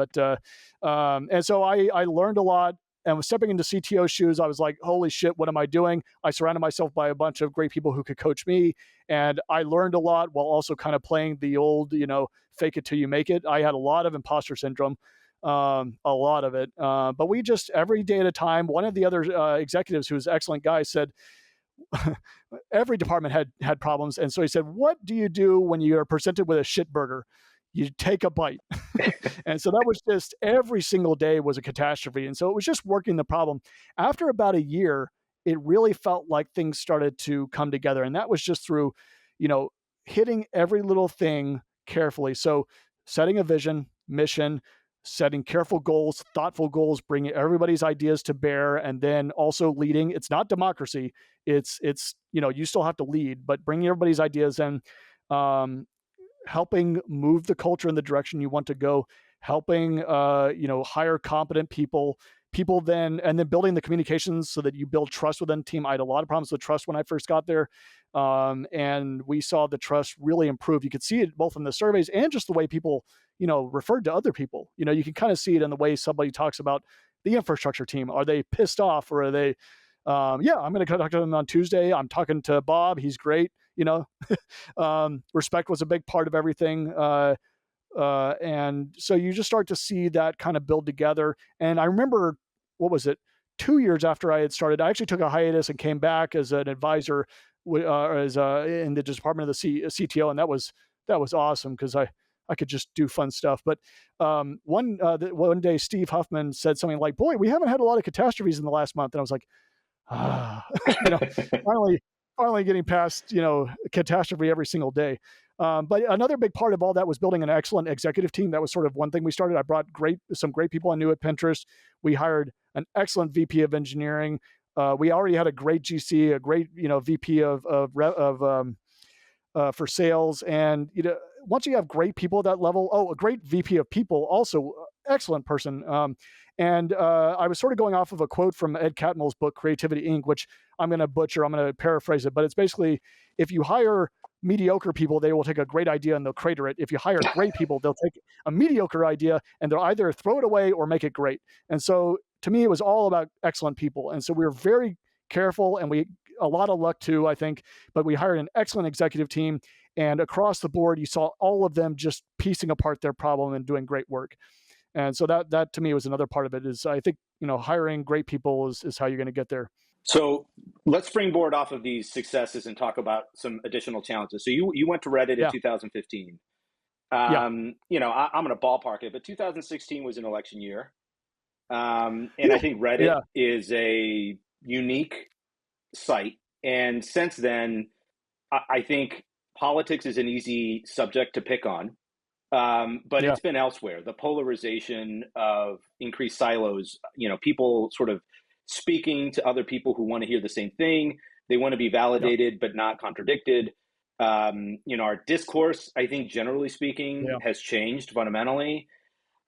and so I learned a lot. And was stepping into CTO shoes, I was like, "Holy shit, what am I doing?" I surrounded myself by a bunch of great people who could coach me, and I learned a lot while also kind of playing the old, fake it till you make it. I had a lot of imposter syndrome, a lot of it. But we just every day at a time. One of the other executives, who was an excellent guy, said every department had problems, and so he said, "What do you do when you are presented with a shit burger? You take a bite." And so that was just every single day was a catastrophe, and so it was just working the problem. After about a year, it really felt like things started to come together, and that was just through, you know, hitting every little thing carefully. So setting a vision, mission, setting careful goals, thoughtful goals, bringing everybody's ideas to bear, and then also leading. It's not democracy. It's you still have to lead, but bringing everybody's ideas in, um, helping move the culture in the direction you want to go, helping hire competent people then, and then building the communications so that you build trust within the team. I had a lot of problems with trust when I first got there, and we saw the trust really improve. You could see it both in the surveys and just the way people referred to other people. You can kind of see it in the way somebody talks about the infrastructure team. Are they pissed off, or are they yeah, I'm going to talk to them on Tuesday. I'm talking to Bob. He's great. Respect was a big part of everything. And so you just start to see that kind of build together. And I remember, what was it? 2 years after I had started, I actually took a hiatus and came back as an advisor, as in the department of the CTO, and that was awesome because I could just do fun stuff. But one day, Steve Huffman said something like, "Boy, we haven't had a lot of catastrophes in the last month," and I was like, ah, you know, finally getting past, catastrophe every single day. But another big part of all that was building an excellent executive team. That was sort of one thing we started. I brought some great people I knew at Pinterest. We hired an excellent VP of engineering. We already had a great GC, a great, VP for sales. And once you have great people at that level, a great VP of people, also excellent person. And I was sort of going off of a quote from Ed Catmull's book, Creativity Inc., which I'm going to butcher. I'm going to paraphrase it, but it's basically, if you hire mediocre people, they will take a great idea and they'll crater it. If you hire great people, they'll take a mediocre idea and they'll either throw it away or make it great. And so to me, it was all about excellent people. And so we were very careful, and we a lot of luck too, I think, but we hired an excellent executive team, and across the board, you saw all of them just piecing apart their problem and doing great work. And so that to me was another part of it. Is I think hiring great people is how you're going to get there. So let's springboard off of these successes and talk about some additional challenges. So you went to Reddit in Yeah, 2015. yeah, I'm going to ballpark it, but 2016 was an election year. And yeah, I think Reddit yeah, is a unique site. And since then, I think politics is an easy subject to pick on. But yeah, it's been elsewhere. The polarization of increased silos, people sort of speaking to other people who want to hear the same thing. They want to be yeah, validated, but not contradicted. Our discourse, I think, generally speaking, yeah. has changed fundamentally.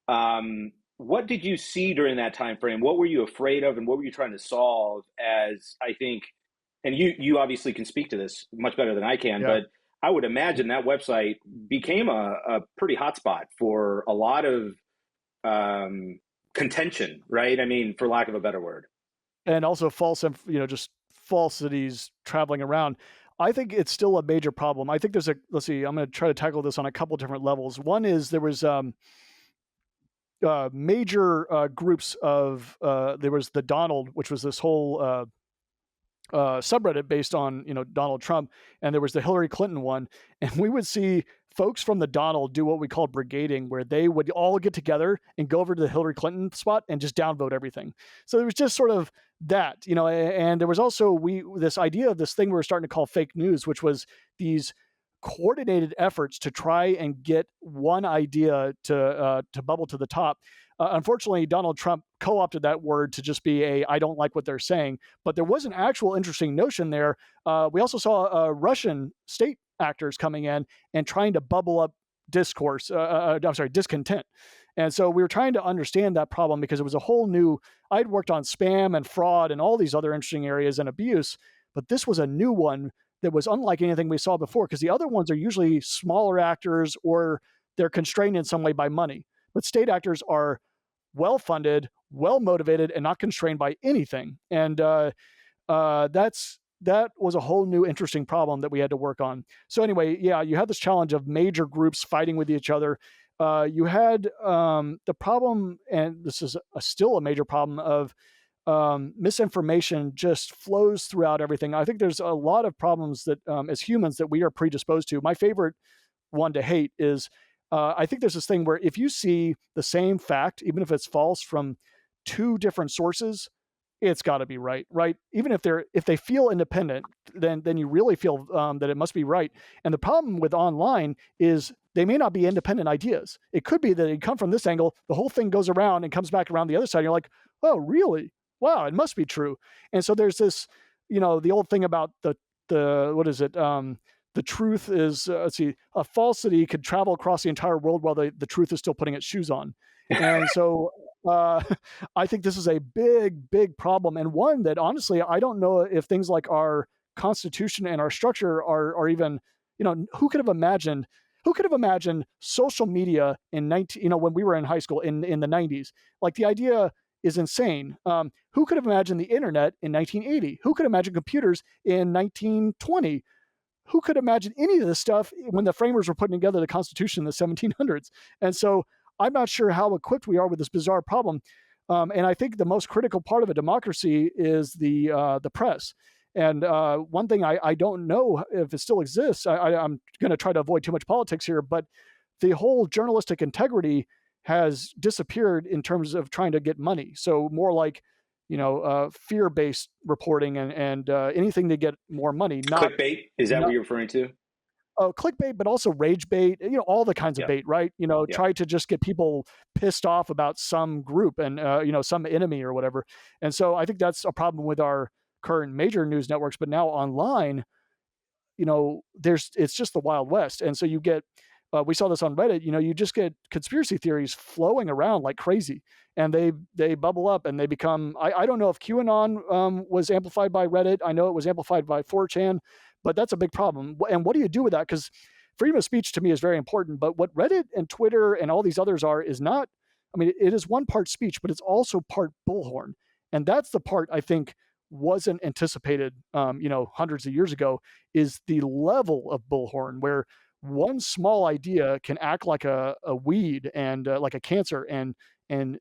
What did you see during that time frame? What were you afraid of, and what were you trying to solve? As I think, and you obviously can speak to this much better than I can, Yeah. but I would imagine that website became a pretty hotspot for a lot of contention, right? I mean, for lack of a better word. And also just falsities traveling around. I think it's still a major problem. I think there's a let's see, I'm going to try to tackle this on a couple different levels. One is there was major groups of there was the Donald, which was this whole subreddit based on Donald Trump, and there was the Hillary Clinton one, and we would see folks from the Donald do what we called brigading, where they would all get together and go over to the Hillary Clinton spot and just downvote everything. So there was just sort of that, and there was also this idea of this thing we were starting to call fake news, which was these coordinated efforts to try and get one idea to bubble to the top. Unfortunately, Donald Trump co-opted that word to just be I don't like what they're saying. But there was an actual interesting notion there. We also saw Russian state actors coming in and trying to bubble up discourse. I'm sorry, discontent. And so we were trying to understand that problem because it was a whole new. I'd worked on spam and fraud and all these other interesting areas and abuse, but this was a new one that was unlike anything we saw before, because the other ones are usually smaller actors or they're constrained in some way by money. But state actors are well-funded, well-motivated, and not constrained by anything. And that was a whole new interesting problem that we had to work on. So anyway, yeah, you had this challenge of major groups fighting with each other. You had the problem, and this is still a major problem, of misinformation just flows throughout everything. I think there's a lot of problems that as humans that we are predisposed to. My favorite one to hate is I think there's this thing where if you see the same fact, even if it's false, from two different sources, it's got to be right, right? Even if they feel independent, then you really feel that it must be right. And the problem with online is they may not be independent ideas. It could be that they come from this angle, the whole thing goes around and comes back around the other side. And you're like, oh, really? Wow, it must be true. And so there's this, the old thing about the what is it? The truth is, let's see, a falsity could travel across the entire world while the truth is still putting its shoes on. And so I think this is a big, big problem, and one that honestly, I don't know if things like our constitution and our structure are even, who could have imagined social media in when we were in high school in the 90s? Like, the idea is insane. Who could have imagined the internet in 1980? Who could imagine computers in 1920? Who could imagine any of this stuff when the framers were putting together the Constitution in the 1700s? And so I'm not sure how equipped we are with this bizarre problem. And I think the most critical part of a democracy is the press. And one thing I don't know if it still exists, I'm going to try to avoid too much politics here, but the whole journalistic integrity has disappeared in terms of trying to get money. So more like, fear-based reporting and anything to get more money. Not clickbait. Is that what you're referring to? Clickbait, but also rage bait, all the kinds of bait, right? Try to just get people pissed off about some group and, some enemy or whatever. And so I think that's a problem with our current major news networks. But now online, it's just the Wild West. And so you get, we saw this on Reddit, you just get conspiracy theories flowing around like crazy, and they bubble up and they become, I don't know if QAnon was amplified by Reddit. I know it was amplified by 4chan, but that's a big problem. And what do you do with that? Because freedom of speech to me is very important, but what Reddit and Twitter and all these others is not, it is one part speech, but it's also part bullhorn. And that's the part I think wasn't anticipated, hundreds of years ago, is the level of bullhorn where one small idea can act like a weed and like a cancer and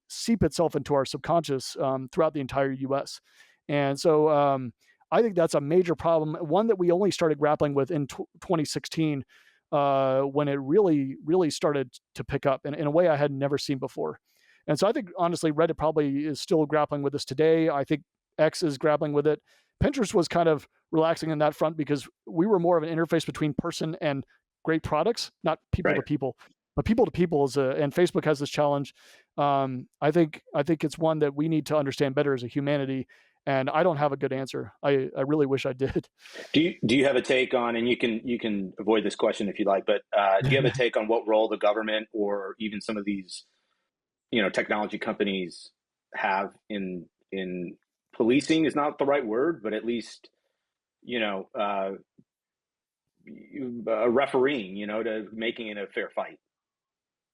seep itself into our subconscious throughout the entire U.S. And so I think that's a major problem, one that we only started grappling with in 2016 when it really, really started to pick up in a way I had never seen before. And so I think, honestly, Reddit probably is still grappling with this today. I think X is grappling with it. Pinterest was kind of relaxing in that front because we were more of an interface between person and great products, not people to people, but people to people and Facebook has this challenge. I think it's one that we need to understand better as a humanity, and I don't have a good answer. I really wish I did. Do you have a take on, and you can avoid this question if you like, but do you have a take on what role the government or even some of these, technology companies have in policing is not the right word, but at least, refereeing, to making it a fair fight?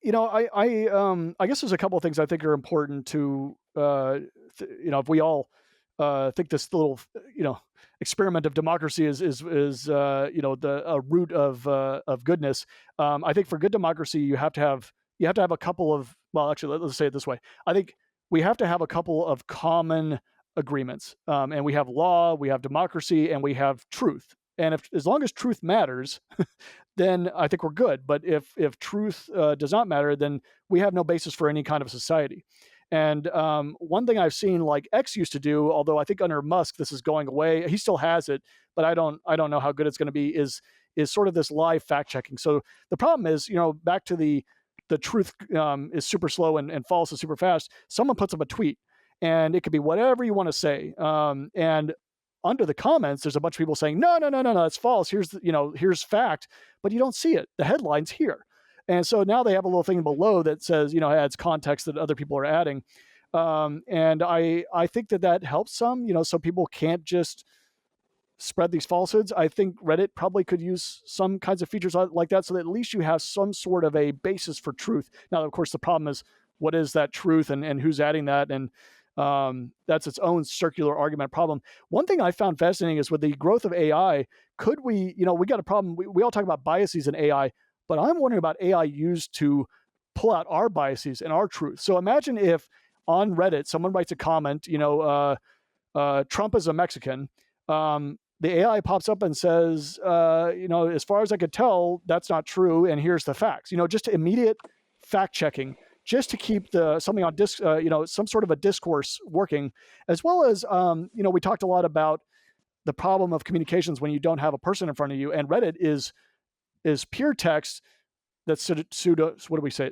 I guess there's a couple of things I think are important to, if we all think this little, experiment of democracy is the a root of goodness. I think for good democracy, you have to have a couple of, well, actually, let's say it this way. I think we have to have a couple of common agreements, and we have law, we have democracy, and we have truth. And if as long as truth matters, then I think we're good. But if truth does not matter, then we have no basis for any kind of society. And one thing I've seen, like X used to do, although I think under Musk this is going away, he still has it, but I don't know how good it's going to be. Is sort of this live fact checking. So the problem is, back to the truth is super slow and false is super fast. Someone puts up a tweet, and it could be whatever you want to say, and under the comments, there's a bunch of people saying, no, no, no, no, no, it's false. Here's fact, but you don't see it. The headline's here. And so now they have a little thing below that says, adds context that other people are adding. And I think that helps some, so people can't just spread these falsehoods. I think Reddit probably could use some kinds of features like that, so that at least you have some sort of a basis for truth. Now, of course, the problem is, what is that truth, and who's adding that? And that's its own circular argument problem. One thing I found fascinating is with the growth of AI, could we got a problem. We all talk about biases in AI, but I'm wondering about AI used to pull out our biases and our truth. So imagine if on Reddit someone writes a comment, Trump is a Mexican. The AI pops up and says, as far as I could tell, that's not true, and here's the facts. Just immediate fact checking, just to keep something on some sort of a discourse working, as well as we talked a lot about the problem of communications when you don't have a person in front of you, and Reddit is pure text that's pseudo. What do we say?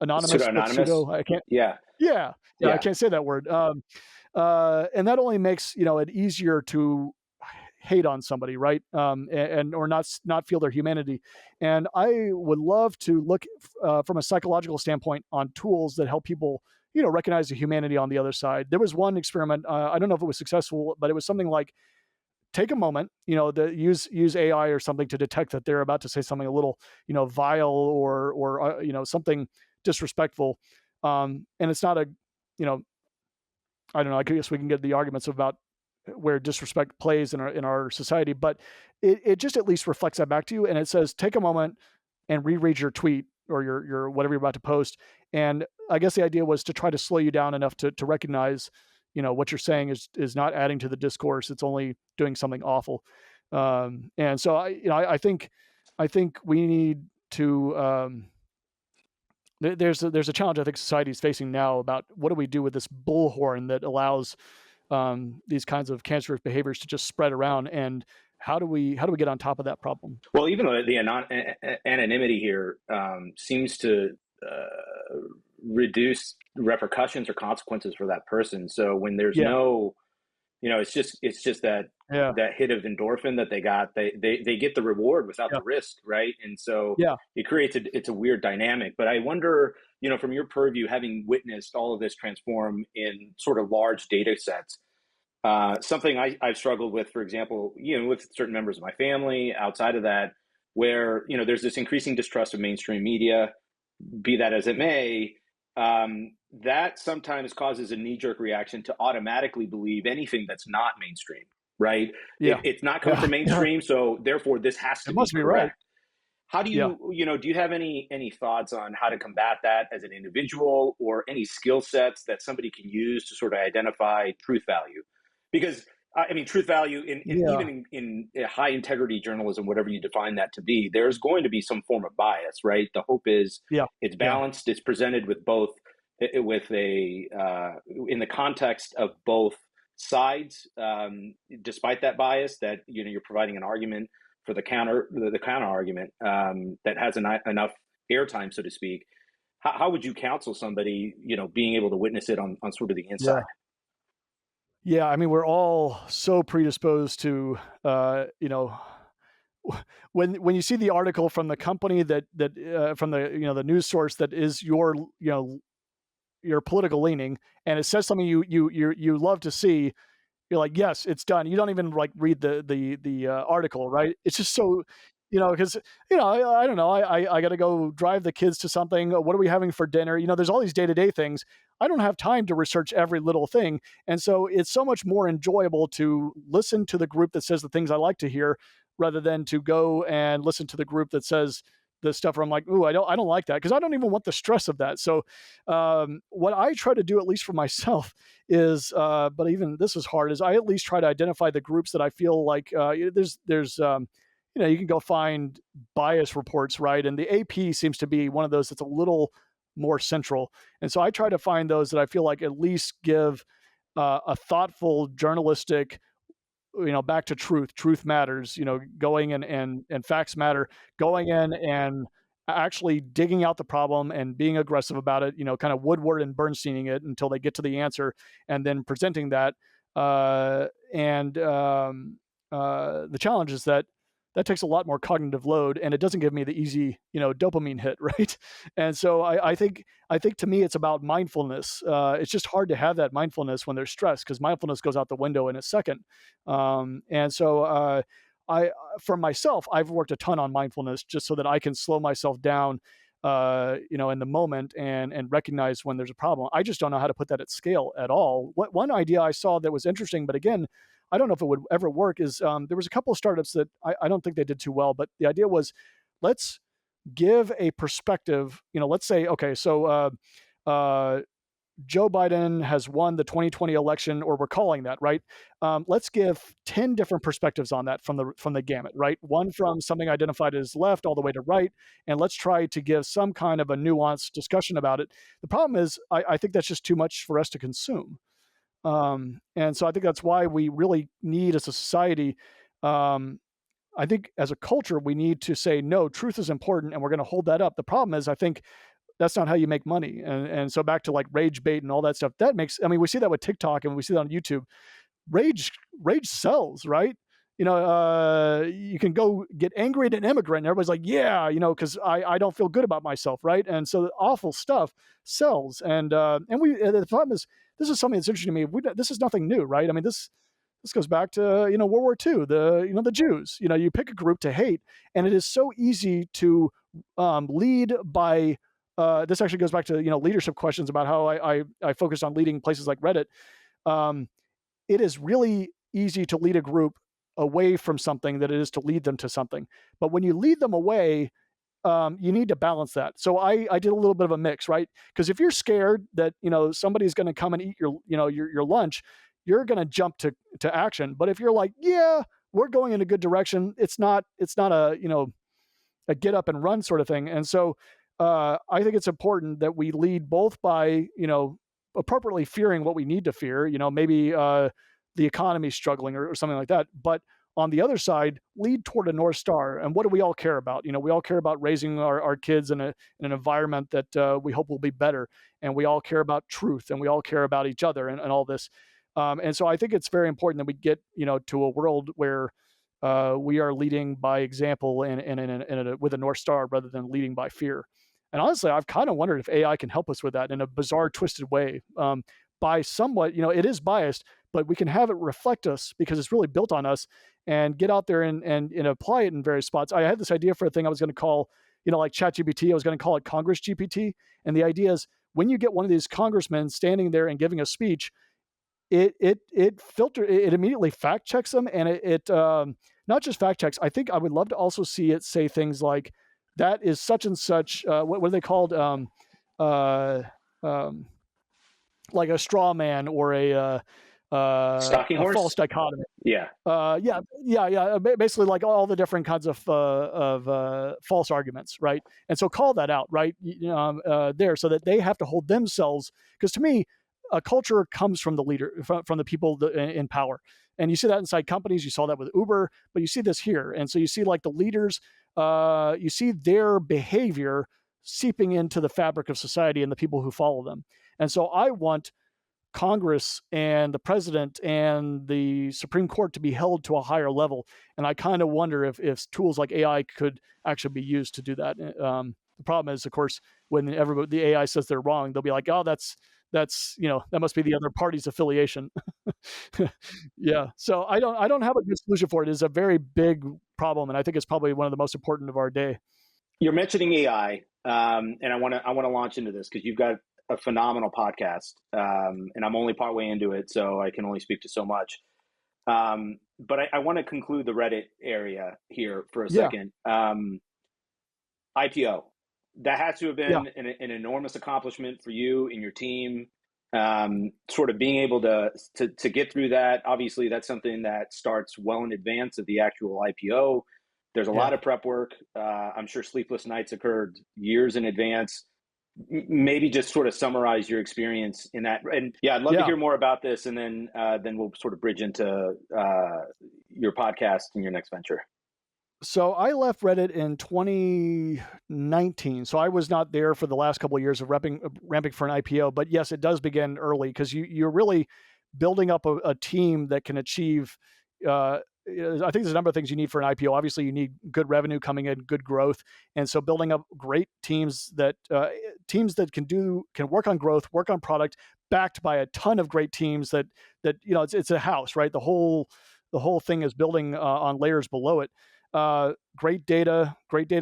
Anonymous, Pseudo but anonymous. pseudo. I can't. Yeah. Yeah, I Yeah. can't say that word. And that only makes it easier to hate on somebody, right? And or not feel their humanity. And I would love to look from a psychological standpoint on tools that help people, recognize the humanity on the other side. There was one experiment. I don't know if it was successful, but it was something like, take a moment, use AI or something to detect that they're about to say something a little, vile or something disrespectful. And it's not you know, I don't know. I guess we can get the arguments about where disrespect plays in our society, but it just at least reflects that back to you, and it says, take a moment and reread your tweet or your whatever you're about to post. And I guess the idea was to try to slow you down enough to recognize, what you're saying is not adding to the discourse; it's only doing something awful. And so I think we need to. There's a challenge I think society is facing now about what do we do with this bullhorn that allows these kinds of cancerous behaviors to just spread around, and how do we get on top of that problem? Well, even though the anonymity here seems to reduce repercussions or consequences for that person. So when there's Yeah, no, it's just that yeah, that hit of endorphin that they got, they get the reward without yeah, the risk, right? And so yeah, it creates it's a weird dynamic. But I wonder, from your purview, having witnessed all of this transform in sort of large data sets, something I've struggled with, for example, with certain members of my family, outside of that, where there's this increasing distrust of mainstream media, be that as it may, that sometimes causes a knee-jerk reaction to automatically believe anything that's not mainstream, right? yeah, It's not coming yeah, from yeah. mainstream, so therefore this has to It be must be right. correct. How do Yeah, do you have any thoughts on how to combat that as an individual, or any skill sets that somebody can use to sort of identify truth value? Because I mean, truth value yeah, even in high integrity journalism, whatever you define that to be, there's going to be some form of bias, right? The hope is yeah, it's yeah, balanced, it's presented with both, with a in the context of both sides, despite that bias, that you're providing an argument for the counter argument, that has enough airtime, so to speak. How would you counsel somebody, being able to witness it on sort of the yeah. inside? Yeah, I mean, we're all so predisposed to, when you see the article from the company that from the the news source that is your political leaning, and it says something you love to see, you're like, yes, it's done. You don't even like read the article, right? It's just so. because I don't know. I got to go drive the kids to something. What are we having for dinner? There's all these day to day things. I don't have time to research every little thing, and so it's so much more enjoyable to listen to the group that says the things I like to hear, rather than to go and listen to the group that says the stuff where I'm like, ooh, I don't like that, because I don't even want the stress of that. So, what I try to do, at least for myself, is, but even this is hard, is I at least try to identify the groups that I feel like you can go find bias reports, right? And the AP seems to be one of those that's a little more central. And so I try to find those that I feel like at least give a thoughtful journalistic, back to truth matters, going and facts matter, going in and actually digging out the problem and being aggressive about it, kind of Woodward and Bernsteining it until they get to the answer, and then presenting that. And The challenge is that that takes a lot more cognitive load, and it doesn't give me the easy, dopamine hit, right? And so I think to me it's about mindfulness. It's just hard to have that mindfulness when there's stress, because mindfulness goes out the window in a second. And so I, for myself, I've worked a ton on mindfulness just so that I can slow myself down, in the moment, and recognize when there's a problem. I just don't know how to put that at scale at all. What one idea I saw that was interesting, but again, I don't know if it would ever work, is there was a couple of startups that I don't think they did too well, but the idea was, let's give a perspective. Let's say, okay, so uh, Joe Biden has won the 2020 election, or we're calling that, right? Let's give 10 different perspectives on that from the gamut, right? One from something identified as left all the way to right, and let's try to give some kind of a nuanced discussion about it. The problem is, I think that's just too much for us to consume. And so I think that's why we really need, as a society, um, I think as a culture, we need to say, no, truth is important, and we're going to hold that up. The problem is, I think that's not how you make money. And so back to like rage bait and all that stuff, I mean, we see that with TikTok, and we see that on YouTube. Rage sells, right? You can go get angry at an immigrant, and everybody's like, yeah, because I don't feel good about myself, right? And so the awful stuff sells. And the problem is, this is something that's interesting to me. This is nothing new, right? I mean, this goes back to World War II, the Jews. You pick a group to hate, and it is so easy to lead by. This actually goes back to leadership questions about how I focused on leading places like Reddit. Um, it is really easy to lead a group away from something that it is to lead them to something. But when you lead them away, you need to balance that. So I did a little bit of a mix, right? Because if you're scared that somebody's going to come and eat your lunch, you're going to jump to action. But if you're like, yeah, we're going in a good direction, it's not a get up and run sort of thing. And so I think it's important that we lead both by appropriately fearing what we need to fear. Maybe the economy's struggling, or something like that. But on the other side, lead toward a North Star. And what do we all care about? We all care about raising our kids in an environment that we hope will be better. And we all care about truth, and we all care about each other, and all this. And so I think it's very important that we get, to a world where we are leading by example, and with a North Star, rather than leading by fear. And honestly, I've kind of wondered if AI can help us with that in a bizarre, twisted way. By somewhat, it is biased, but we can have it reflect us because it's really built on us, and get out there and apply it in various spots. I had this idea for a thing I was going to call, like ChatGPT. I was going to call it Congress GPT. And the idea is, when you get one of these congressmen standing there and giving a speech, it immediately fact checks them, and it not just fact checks. I think I would love to also see it say things like, that is such and such. What are they called? Uh, um, like a straw man, or Stalking a false horse. dichotomy. Yeah. Yeah. Basically, like all the different kinds of false arguments, right? And so call that out, right? There, so that they have to hold themselves. Because to me, a culture comes from the leader, from the people in power. And you see that inside companies. You saw that with Uber, but you see this here. And so you see like the leaders, you see their behavior seeping into the fabric of society and the people who follow them. And so I want Congress and the president and the Supreme Court to be held to a higher level. And I kind of wonder if tools like AI could actually be used to do that. The problem is, of course, when the AI says they're wrong, they'll be like, oh, that's, that must be the other party's affiliation. Yeah. So I don't have a good solution for it. It's a very big problem, and I think it's probably one of the most important of our day. You're mentioning AI, and I want to launch into this because you've got a phenomenal podcast, and I'm only partway into it, so I can only speak to so much. But I want to conclude the Reddit area here for a Yeah. second. IPO, that has to have Yeah. been an enormous accomplishment for you and your team. Sort of being able to get through that. Obviously, that's something that starts well in advance of the actual IPO. There's a lot Yeah. of prep work. I'm sure sleepless nights occurred years in advance. Maybe just sort of summarize your experience in that. And yeah, I'd love to Yeah. hear more about this, and then we'll sort of bridge into your podcast and your next venture. So I left Reddit in 2019. So I was not there for the last couple of years of ramping for an IPO. But yes, it does begin early because you're really building up a team that can achieve. I think there's a number of things you need for an IPO. Obviously, you need good revenue coming in, good growth, and so building up great teams that can work on growth, work on product, backed by a ton of great teams that it's a house, right? The whole thing is building on layers below it. Great data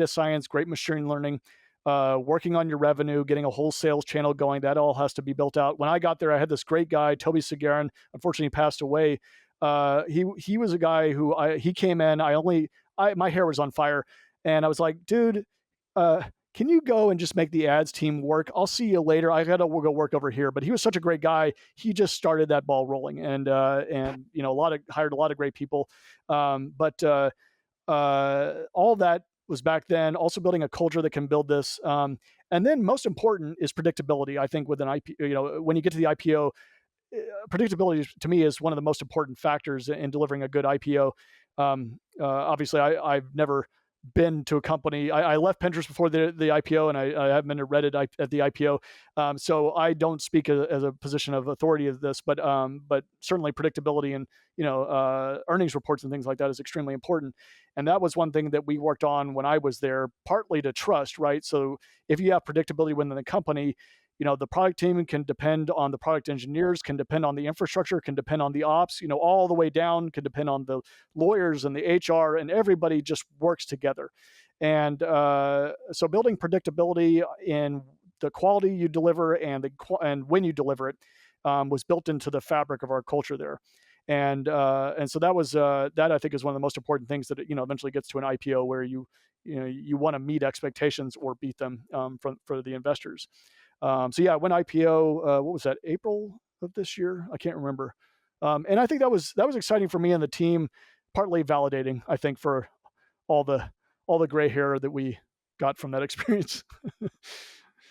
science, great machine learning, working on your revenue, getting a whole sales channel going. That all has to be built out. When I got there, I had this great guy, Toby Sagarin. Unfortunately, he passed away. He was a guy who he came in. My hair was on fire, and I was like, dude, can you go and just make the ads team work? I'll see you later. I gotta go work over here. But he was such a great guy. He just started that ball rolling, and hired a lot of great people. But all that was back then. Also building a culture that can build this. And then most important is predictability. I think with an IPO, when you get to the IPO, predictability to me is one of the most important factors in delivering a good IPO. Obviously, I've never been to a company. I left Pinterest before the IPO, and I haven't been to Reddit at the IPO. So I don't speak as a position of authority of this, but certainly predictability and earnings reports and things like that is extremely important. And that was one thing that we worked on when I was there, partly to trust, right? So if you have predictability within the company, the product team can depend on the product engineers, can depend on the infrastructure, can depend on the ops, all the way down, can depend on the lawyers and the HR, and everybody just works together. And so building predictability in the quality you deliver and when you deliver it was built into the fabric of our culture there. And so that I think is one of the most important things that eventually gets to an IPO where you want to meet expectations or beat them for the investors. So yeah, when IPO, what was that? April of this year? I can't remember. And I think that was exciting for me and the team, partly validating, I think, for all the gray hair that we got from that experience.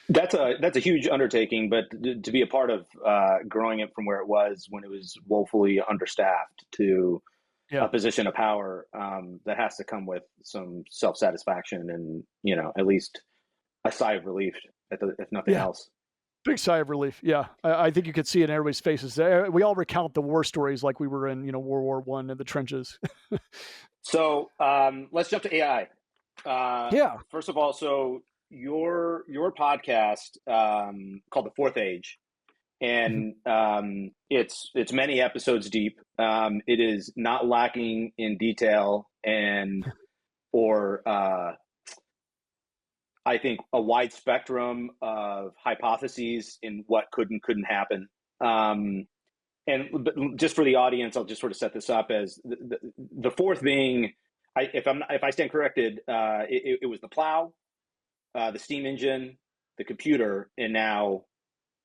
That's a huge undertaking, but to be a part of growing it from where it was when it was woefully understaffed to a Yeah, position of power, that has to come with some self-satisfaction and at least a sigh of relief, if nothing yeah, else. big sigh of relief. Yeah, I think you could see it in everybody's faces. We all recount the war stories like we were in World War I in the trenches. So let's jump to AI. Yeah. First of all, so your podcast, called The Fourth Age, Mhm. and it's many episodes deep. It is not lacking in detail and or I think a wide spectrum of hypotheses in what could and couldn't happen. Um, and just for the audience, I'll just sort of set this up as the fourth being, if I stand corrected, it was the plow, the steam engine, the computer, and now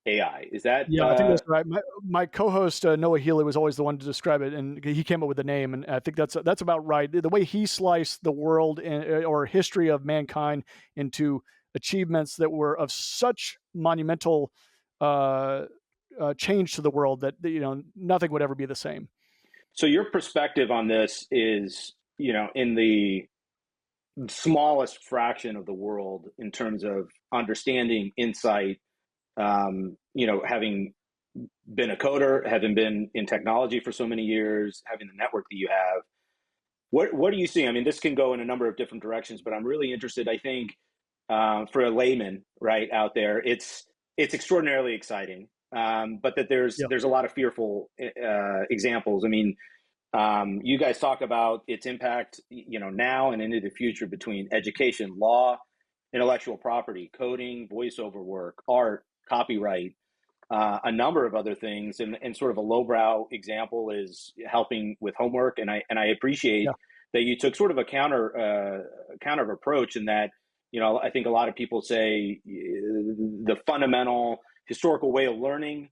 AI. Is that Yeah, I think that's right. My co-host Noah Healy was always the one to describe it, and he came up with the name, and I think that's about right. The way he sliced the world or history of mankind into achievements that were of such monumental uh, change to the world that nothing would ever be the same. so? Your perspective on this is, in the smallest fraction of the world in terms of understanding, insight. Having been a coder, having been in technology for so many years, having the network that you have, what do you see? I mean, this can go in a number of different directions, but I'm really interested. I think for a layman, right out there, it's extraordinarily exciting. but that there's Yeah. there's a lot of fearful examples. I mean, you guys talk about its impact, now and into the future between education, law, intellectual property, coding, voiceover work, art, copyright, a number of other things. And sort of a lowbrow example is helping with homework. And I appreciate Yeah. that you took sort of a counter approach in that. I think a lot of people say the fundamental historical way of learning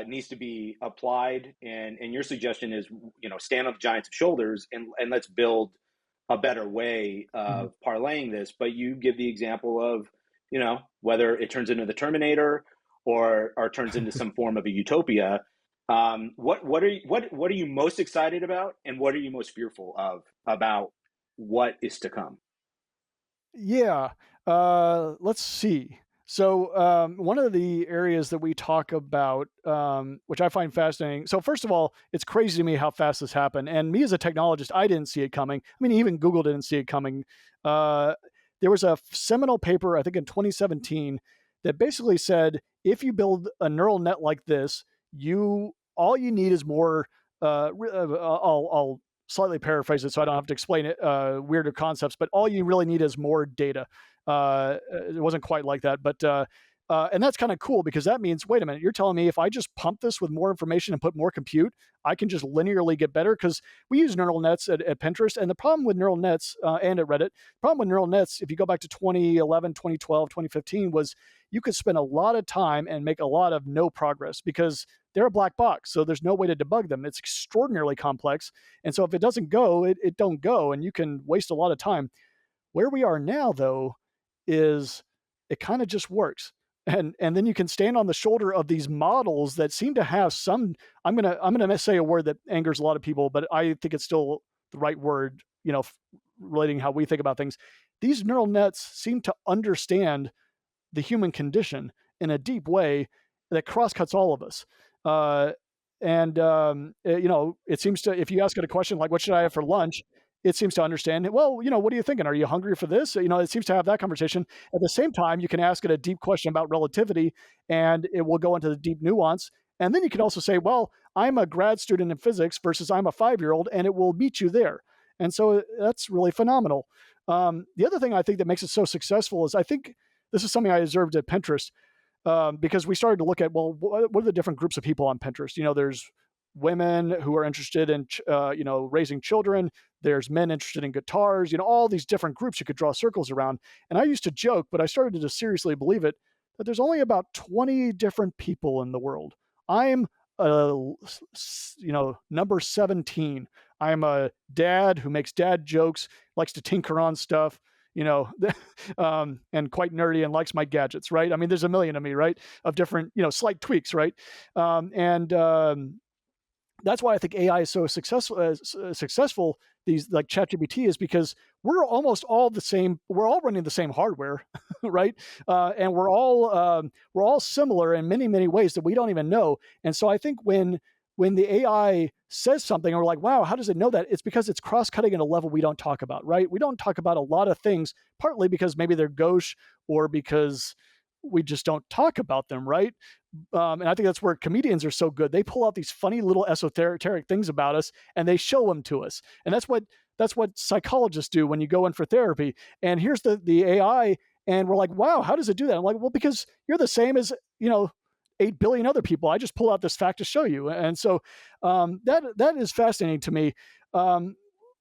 needs to be applied, and your suggestion is, stand on the giants' shoulders and let's build a better way Mhm. of parlaying this. But you give the example of, whether it turns into the Terminator or turns into some form of a utopia. What are you most excited about, and what are you most fearful of about what is to come? Yeah. Let's see. So, one of the areas that we talk about, which I find fascinating. So, first of all, it's crazy to me how fast this happened. And me as a technologist, I didn't see it coming. I mean, even Google didn't see it coming. Uh, there was a seminal paper, I think in 2017, that basically said if you build a neural net like this, you all you need is more. I'll slightly paraphrase it so I don't have to explain it, weirder concepts, but all you really need is more data. It wasn't quite like that, but and that's kind of cool because that means, wait a minute, you're telling me if I just pump this with more information and put more compute, I can just linearly get better? Because we use neural nets at Pinterest, and the problem with neural nets and at Reddit, the problem with neural nets, if you go back to 2011, 2012, 2015, was you could spend a lot of time and make a lot of no progress because they're a black box. So there's no way to debug them. It's extraordinarily complex. And so if it doesn't go, it don't go, and you can waste a lot of time. Where we are now, though, is it kind of just works. And then you can stand on the shoulder of these models that seem to have some. I'm gonna say a word that angers a lot of people, but I think it's still the right word. Relating how we think about things. These neural nets seem to understand the human condition in a deep way that crosscuts all of us. Uh, it seems to, if you ask it a question like, what should I have for lunch? It seems to understand, well, what are you thinking? Are you hungry for this? It seems to have that conversation. At the same time, you can ask it a deep question about relativity and it will go into the deep nuance. And then you can also say, well, I'm a grad student in physics versus I'm a 5-year-old, and it will meet you there. And so that's really phenomenal. The other thing I think that makes it so successful is I think this is something I observed at Pinterest, because we started to look at, well, what are the different groups of people on Pinterest? There's women who are interested in, raising children. There's men interested in guitars. All these different groups you could draw circles around. And I used to joke, but I started to seriously believe it, that there's only about 20 different people in the world. I'm number 17. I'm a dad who makes dad jokes, likes to tinker on stuff, you know, and quite nerdy and likes my gadgets, right? I mean, there's a million of me, right? Of different, slight tweaks, right? And That's why I think AI is so successful. Successful, these like ChatGPT, is because we're almost all the same. We're all running the same hardware, right? And we're all similar in many many ways that we don't even know. And so I think when the AI says something and we're like, wow, how does it know that? It's because it's cross-cutting at a level we don't talk about, right? We don't talk about a lot of things, partly because maybe they're gauche or because we just don't talk about them, right? And I think that's where comedians are so good. They pull out these funny little esoteric things about us and they show them to us. And that's what psychologists do when you go in for therapy. And here's the AI, and we're like, wow, how does it do that? I'm like, well, because you're the same as 8 billion other people. I just pull out this fact to show you. And so that is fascinating to me.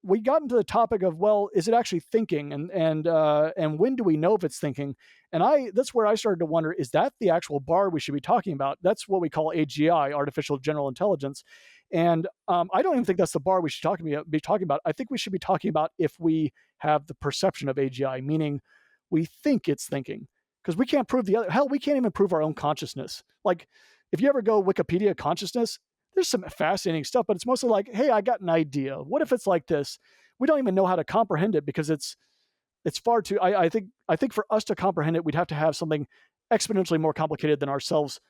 We got into the topic of, well, is it actually thinking, and when do we know if it's thinking? And that's where I started to wonder, is that the actual bar we should be talking about? That's what we call AGI, artificial general intelligence. And I don't even think that's the bar we should be talking about. I think we should be talking about if we have the perception of AGI, meaning we think it's thinking, because we can't prove the other. Hell, we can't even prove our own consciousness. Like, if you ever go Wikipedia consciousness, there's some fascinating stuff, but it's mostly like, hey, I got an idea. What if it's like this? We don't even know how to comprehend it because it's far too. I think for us to comprehend it, we'd have to have something exponentially more complicated than ourselves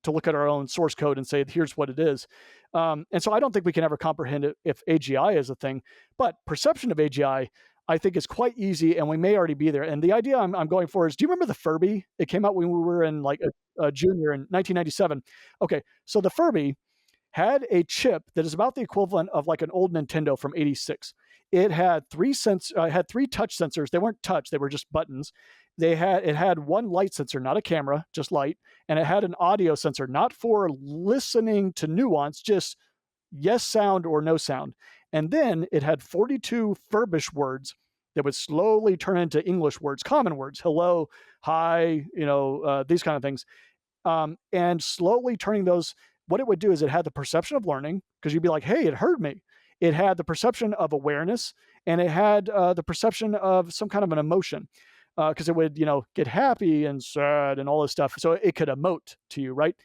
to look at our own source code and say, here's what it is. And so I don't think we can ever comprehend it if AGI is a thing. But perception of AGI, I think is quite easy, and we may already be there. And the idea I'm going for is, do you remember the Furby? It came out when we were in like a junior in 1997. Okay, so the Furby had a chip that is about the equivalent of like an old Nintendo from '86. It had had three touch sensors. They weren't touch; they were just buttons. It had one light sensor, not a camera, just light, and it had an audio sensor, not for listening to nuance, just yes sound or no sound. And then it had 42 Furbish words that would slowly turn into English words, common words, hello, hi, these kind of things, and slowly turning those. What it would do is it had the perception of learning because you'd be like, hey, it heard me. It had the perception of awareness, and it had the perception of some kind of an emotion because it would, get happy and sad and all this stuff. So it could emote to you, right?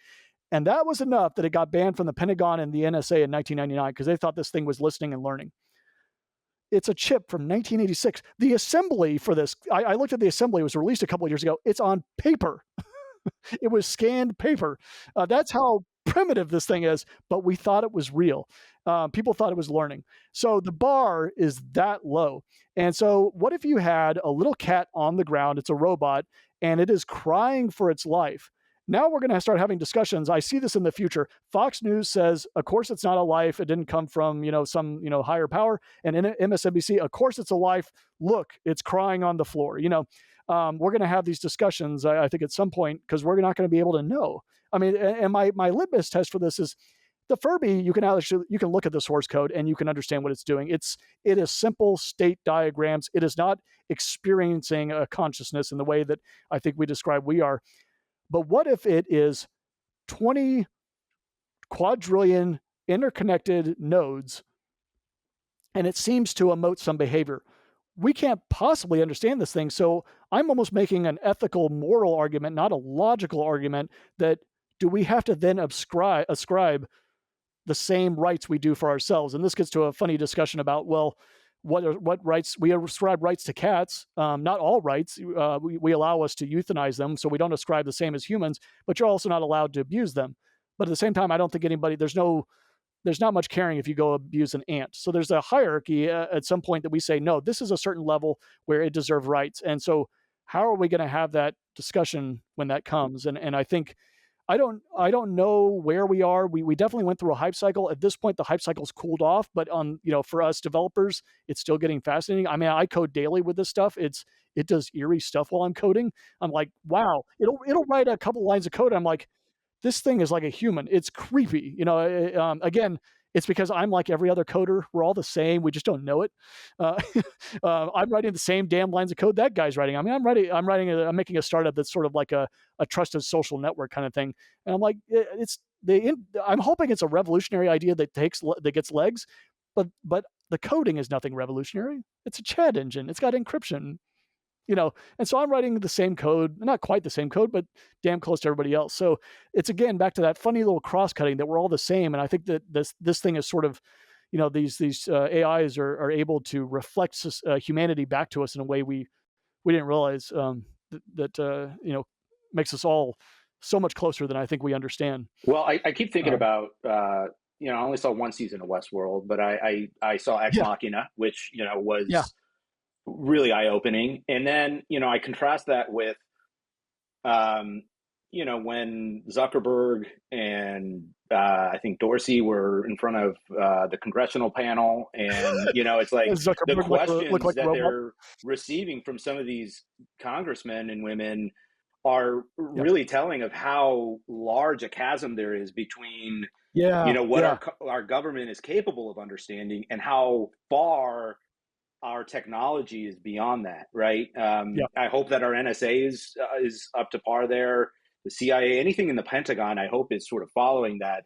And that was enough that it got banned from the Pentagon and the NSA in 1999 because they thought this thing was listening and learning. It's a chip from 1986. The assembly for this, I looked at the assembly, it was released a couple of years ago. It's on paper. It was scanned paper. That's how primitive this thing is, but we thought it was real. People thought it was learning. So the bar is that low. And so, what if you had a little cat on the ground? It's a robot, and it is crying for its life. Now we're going to start having discussions. I see this in the future. Fox News says, of course, it's not a life. It didn't come from, some, higher power. And in MSNBC, of course, it's a life. Look, it's crying on the floor. We're going to have these discussions, I think, at some point, because we're not going to be able to know. I mean, and my litmus test for this is the Furby. You can look at the source code and you can understand what it's doing. It is simple state diagrams. It is not experiencing a consciousness in the way that I think we describe we are. But what if it is 20 quadrillion interconnected nodes and it seems to emote some behavior? We can't possibly understand this thing. So I'm almost making an ethical, moral argument, not a logical argument, that do we have to then ascribe the same rights we do for ourselves? And this gets to a funny discussion about, well, what rights we ascribe rights to cats. Not all rights. We allow us to euthanize them, so we don't ascribe the same as humans. But you're also not allowed to abuse them. But at the same time, I don't think there's not much caring if you go abuse an ant. So there's a hierarchy at some point that we say, no, this is a certain level where it deserves rights. And so how are we going to have that discussion when that comes? And I think I don't know where we are. We definitely went through a hype cycle. At this point, the hype cycle's cooled off, but for us developers, it's still getting fascinating. I mean, I code daily with this stuff. It does eerie stuff while I'm coding. I'm like, wow, it'll write a couple lines of code. I'm like, this thing is like a human. It's creepy. Again, it's because I'm like every other coder. We're all the same. We just don't know it. I'm writing the same damn lines of code that guy's writing. I mean, I'm making a startup that's sort of like a trusted social network kind of thing. And I'm like, I'm hoping it's a revolutionary idea that gets legs, but the coding is nothing revolutionary. It's a chat engine. It's got encryption. And so I'm writing the same code, not quite the same code, but damn close to everybody else. So it's again back to that funny little cross cutting that we're all the same. And I think that this thing is sort of, these AIs are able to reflect humanity back to us in a way we didn't realize that makes us all so much closer than I think we understand. Well, I keep thinking about I only saw one season of Westworld, but I saw Ex Machina, which was really eye-opening. And then I contrast that with when Zuckerberg and I think Dorsey were in front of the congressional panel, and it's like the questions look like that they're receiving from some of these congressmen and women are really telling of how large a chasm there is between what our government is capable of understanding and how far our technology is beyond that, right? I hope that our NSA is up to par there. The CIA, anything in the Pentagon, I hope is sort of following that.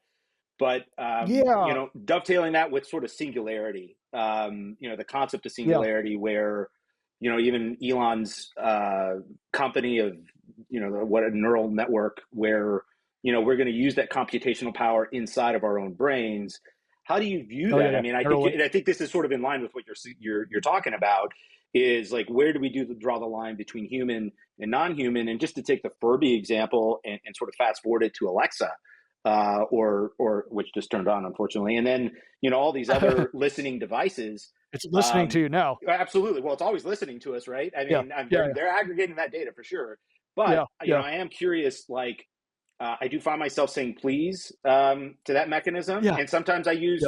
But dovetailing that with sort of singularity, the concept of singularity, where even Elon's company of what a neural network, where we're going to use that computational power inside of our own brains. How do you view that? I mean, I think this is sort of in line with what you're talking about. Is like, where do we draw the line between human and non-human? And just to take the Furby example and sort of fast forward it to Alexa, or which just turned on, unfortunately, and then all these other listening devices. It's listening to you now. Absolutely. Well, it's always listening to us, right? I Yeah, mean, yeah, they're aggregating that data for sure. But yeah, yeah, I am curious. Like, I do find myself saying please to that mechanism, yeah, and sometimes I yeah, use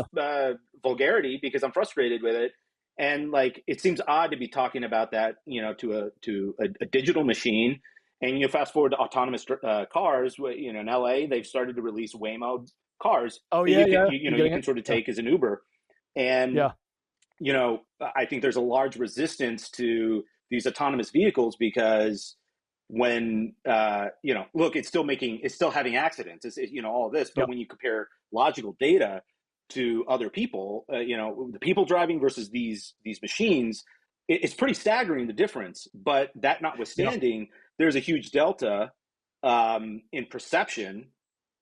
vulgarity because I'm frustrated with it. And like, it seems odd to be talking about that, to a digital machine. And you fast forward to autonomous cars. In LA, they've started to release Waymo cars oh, that yeah, you can yeah, you you know you getting can it? sort of Yeah, take as an Uber. And yeah, I think there's a large resistance to these autonomous vehicles because when look, it's still having accidents, all of this, yeah, but when you compare logical data to other people, the people driving versus these machines, it's pretty staggering the difference. But that yeah, notwithstanding, there's a huge delta in perception.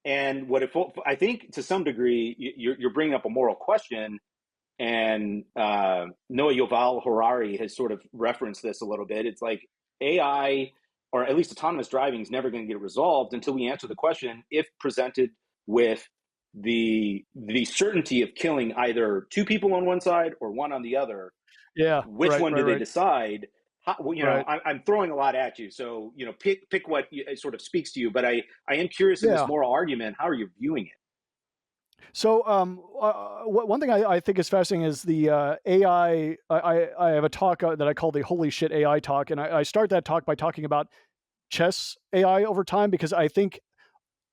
And what if I think to some degree you're bringing up a moral question, and Noah Yuval Harari has sort of referenced this a little bit. It's like AI, or at least autonomous driving, is never going to get resolved until we answer the question, if presented with the certainty of killing either two people on one side or one on the other, yeah, which right, one right, do they right, decide? right, I'm throwing a lot at you, so pick what sort of speaks to you. But I am curious, in this yeah. moral argument, how are you viewing it? So, one thing I think is fascinating is the AI. I have a talk that I call the "Holy shit AI" talk, and I start that talk by talking about chess AI over time because I think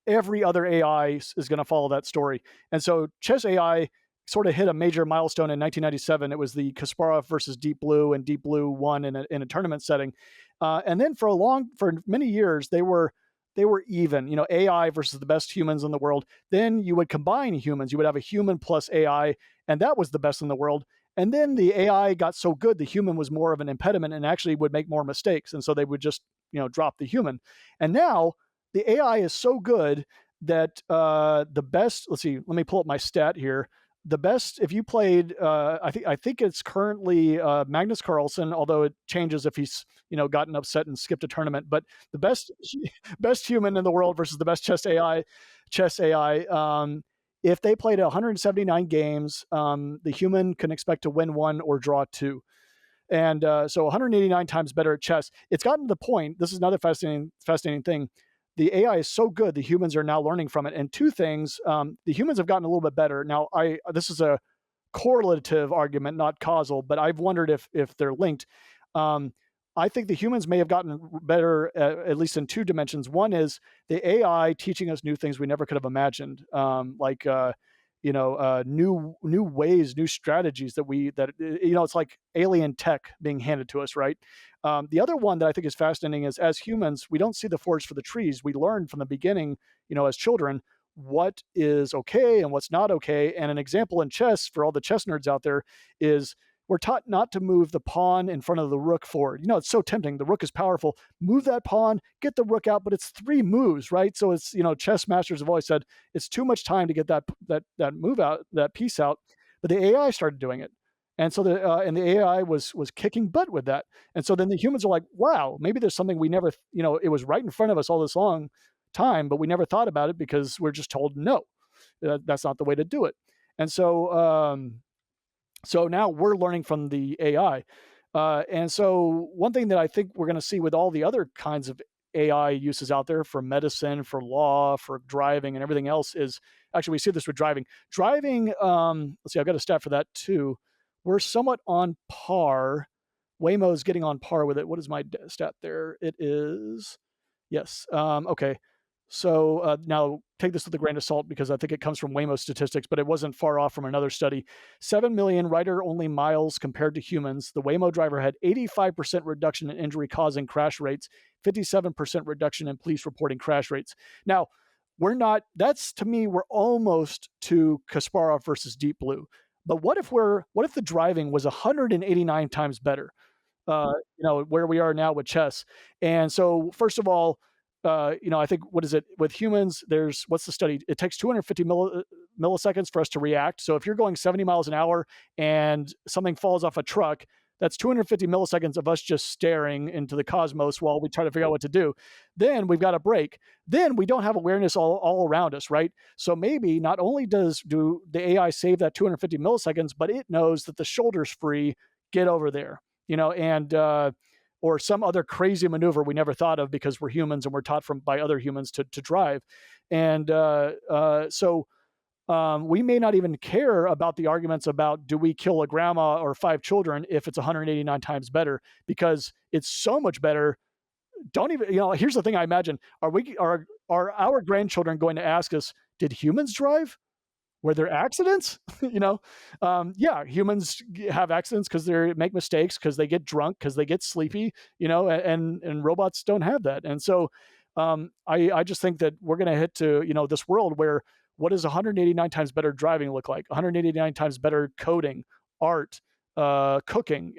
every other AI is going to follow that story. And so chess AI sort of hit a major milestone in 1997. It was the Kasparov versus Deep Blue, and Deep Blue won in a tournament setting. And then for many years, they were even. AI versus the best humans in the world. Then you would combine humans. You would have a human plus AI, and that was the best in the world. And then the AI got so good, the human was more of an impediment and actually would make more mistakes. And so they would just drop the human. And now the AI is so good that the best. Let's see. Let me pull up my stat here. The best, if you played, I think it's currently Magnus Carlsen, although it changes if he's gotten upset and skipped a tournament. But the best best human in the world versus the best chess AI. If they played 179 games, the human can expect to win one or draw two. And so 189 times better at chess. It's gotten to the point. This is another fascinating thing. The AI is so good, the humans are now learning from it. And two things: the humans have gotten a little bit better. Now, this is a correlative argument, not causal, but I've wondered if they're linked. Um, I think the humans may have gotten better, at least in two dimensions. One is the AI teaching us new things we never could have imagined, like new ways, new strategies that it's like alien tech being handed to us, right? The other one that I think is fascinating is, as humans, we don't see the forest for the trees. We learn from the beginning, as children, what is okay and what's not okay. And an example in chess for all the chess nerds out there is we're taught not to move the pawn in front of the rook forward. It's so tempting. The rook is powerful. Move that pawn, get the rook out, but it's three moves, right? So it's, chess masters have always said it's too much time to get that move out, that piece out. But the AI started doing it. And so the AI was kicking butt with that. And so then the humans are like, wow, maybe there's something we never, it was right in front of us all this long time, but we never thought about it because we're just told no, that's not the way to do it. And so now we're learning from the AI. And so one thing that I think we're going to see with all the other kinds of AI uses out there for medicine, for law, for driving, and everything else is actually, we see this with driving. Driving, let's see, I've got a stat for that too. We're somewhat on par. Waymo's getting on par with it. What is my stat there? It is, yes. Okay. So now take this with a grain of salt because I think it comes from Waymo statistics, but it wasn't far off from another study. 7 million rider-only miles compared to humans. The Waymo driver had 85% reduction in injury-causing crash rates, 57% reduction in police reporting crash rates. Now, that's, to me, we're almost to Kasparov versus Deep Blue. But what if the driving was 189 times better? Where we are now with chess. And so, first of all, I think, what is it with humans? What's the study? It takes 250 milliseconds for us to react. So if you're going 70 miles an hour and something falls off a truck, That's 250 milliseconds of us just staring into the cosmos while we try to figure out what to do. Then we've got a break. Then we don't have awareness all around us, right? So maybe not only do the AI save that 250 milliseconds, but it knows that the shoulder's free, get over there, and or some other crazy maneuver we never thought of because we're humans and we're taught by other humans to drive. And so we may not even care about the arguments about do we kill a grandma or 5 children if it's 189 times better, because it's so much better. Don't even, here's the thing. I imagine, are our grandchildren going to ask us, did humans drive? Were there accidents? Yeah, humans have accidents because they make mistakes, because they get drunk, because they get sleepy, and robots don't have that. And so I just think that we're going to hit to, this world where what does 189 times better driving look like? 189 times better coding, art, cooking,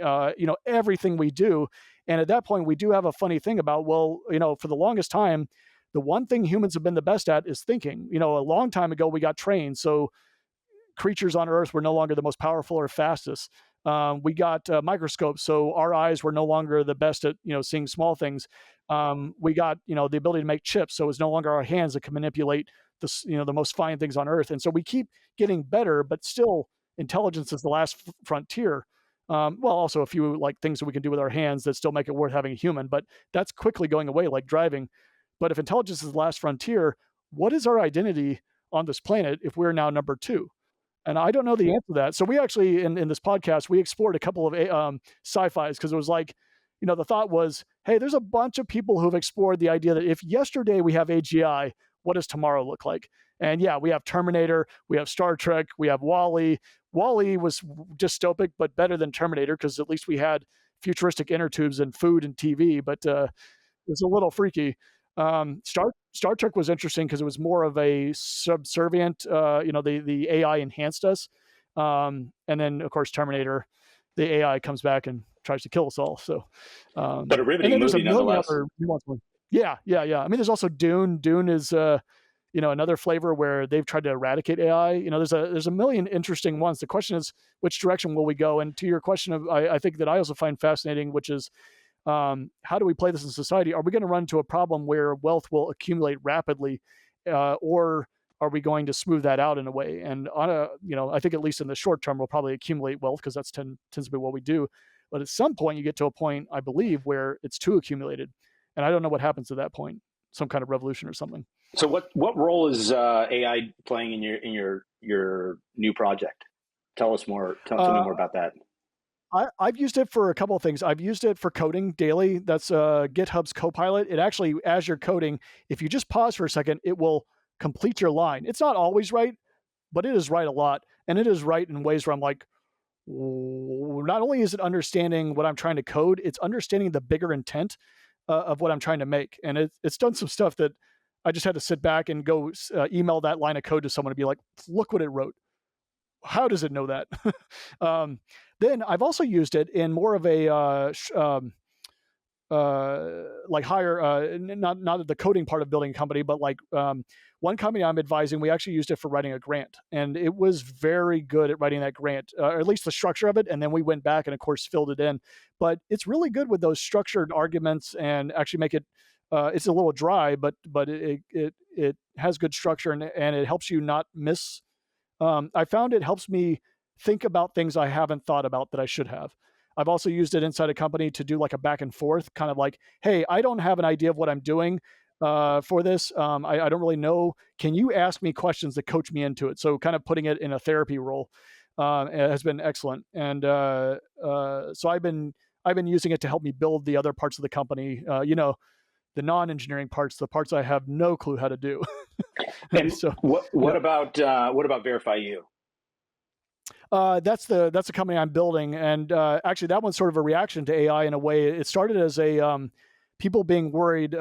everything we do. And at that point, we do have a funny thing about, well, for the longest time, the one thing humans have been the best at is thinking. A long time ago, we got trained. So creatures on Earth were no longer the most powerful or fastest. We got microscopes, so our eyes were no longer the best at seeing small things. We got the ability to make chips, so it's no longer our hands that can manipulate the most fine things on Earth. And so we keep getting better, but still, intelligence is the last frontier. Well, also a few things that we can do with our hands that still make it worth having a human, but that's quickly going away, like driving. But if intelligence is the last frontier, what is our identity on this planet if we're now number 2? And I don't know the answer to that. So we actually, in this podcast, we explored a couple of sci-fis, because it was the thought was, hey, there's a bunch of people who've explored the idea that if yesterday we have AGI, what does tomorrow look like? And yeah, we have Terminator, we have Star Trek, we have WALL-E. WALL-E was dystopic, but better than Terminator, because at least we had futuristic inner tubes and food and TV, but it was a little freaky. Star Trek was interesting because it was more of a subservient, the AI enhanced us. And then of course Terminator, the AI comes back and tries to kill us all. So, but a riveting movie nonetheless. Yeah. I mean, there's also Dune. Dune is, another flavor where they've tried to eradicate AI. There's a million interesting ones. The question is, which direction will we go? And to your question I think that I also find fascinating, which is, how do we play this in society? Are we going to run into a problem where wealth will accumulate rapidly, or are we going to smooth that out in a way? And I think at least in the short term, we'll probably accumulate wealth, because that tends to be what we do. But at some point, you get to a point, I believe, where it's too accumulated, and I don't know what happens at that point. Some kind of revolution or something. So, what role is AI playing in your new project? Tell me more about that. I've used it for a couple of things. I've used it for coding daily. That's GitHub's Copilot. It actually, as you're coding, if you just pause for a second, it will complete your line. It's not always right, but it is right a lot. And it is right in ways where I'm like, not only is it understanding what I'm trying to code, it's understanding the bigger intent of what I'm trying to make. And it's done some stuff that I just had to sit back and go email that line of code to someone and be like, look what it wrote. How does it know that? Then I've also used it in more of a higher, not the coding part of building a company, but one company I'm advising, we actually used it for writing a grant, and it was very good at writing that grant, or at least the structure of it. And then we went back and of course filled it in, but it's really good with those structured arguments and actually make it, it's a little dry, but it has good structure, and it helps you not miss. I found it helps me think about things I haven't thought about that I should have. I've also used it inside a company to do like a back and forth, kind of like, hey, I don't have an idea of what I'm doing for this. I don't really know. Can you ask me questions that coach me into it? So kind of putting it in a therapy role has been excellent. And so I've been using it to help me build the other parts of the company, the non-engineering parts, the parts I have no clue how to do. And so what about VerifyU? That's the company I'm building, and actually that one's sort of a reaction to AI in a way. It started as a people being worried.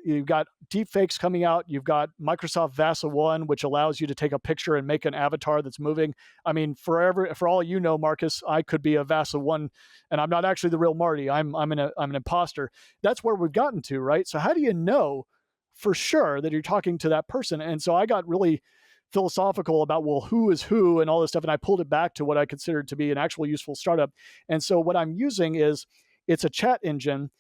You've got deep fakes coming out. You've got Microsoft VASA 1, which allows you to take a picture and make an avatar that's moving. I mean, for all you know, Marcus, I could be a VASA 1, and I'm not actually the real Marty. I'm an imposter. That's where we've gotten to, right? So how do you know for sure that you're talking to that person? And so I got really philosophical about, well, who is who and all this stuff. And I pulled it back to what I considered to be an actual useful startup. And so what I'm using is, it's a chat engine.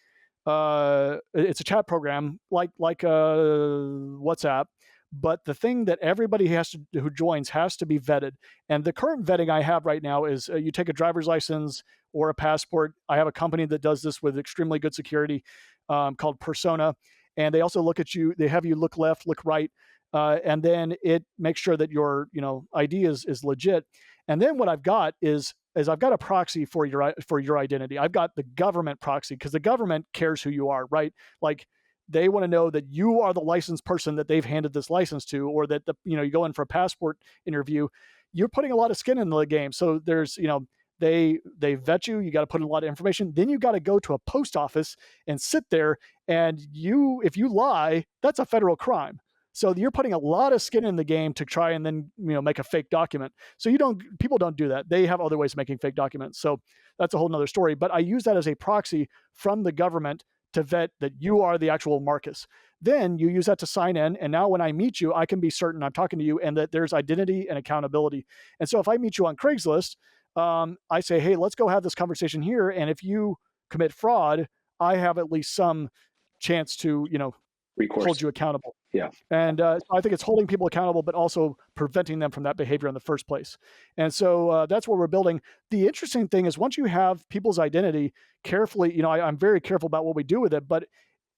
It's a chat program like WhatsApp. But the thing that everybody who joins has to be vetted. And the current vetting I have right now is, you take a driver's license or a passport. I have a company that does this with extremely good security, called Persona. And they also look at you, they have you look left, look right. And then it makes sure that your ID is legit. And then what I've got is I've got a proxy for your identity. I've got the government proxy, because the government cares who you are, right? Like, they want to know that you are the licensed person that they've handed this license to, or that you go in for a passport interview. You're putting a lot of skin in the game. So there's, they vet you. You got to put in a lot of information. Then you got to go to a post office and sit there. And if you lie, that's a federal crime. So you're putting a lot of skin in the game to try and then make a fake document. So people don't do that. They have other ways of making fake documents. So that's a whole nother story. But I use that as a proxy from the government to vet that you are the actual Marcus. Then you use that to sign in. And now when I meet you, I can be certain I'm talking to you and that there's identity and accountability. And so if I meet you on Craigslist, I say, hey, let's go have this conversation here. And if you commit fraud, I have at least some chance to, Recourse. hold you accountable. Yeah. And so I think it's holding people accountable, but also preventing them from that behavior in the first place. And so that's what we're building. The interesting thing is, once you have people's identity carefully, I'm very careful about what we do with it, but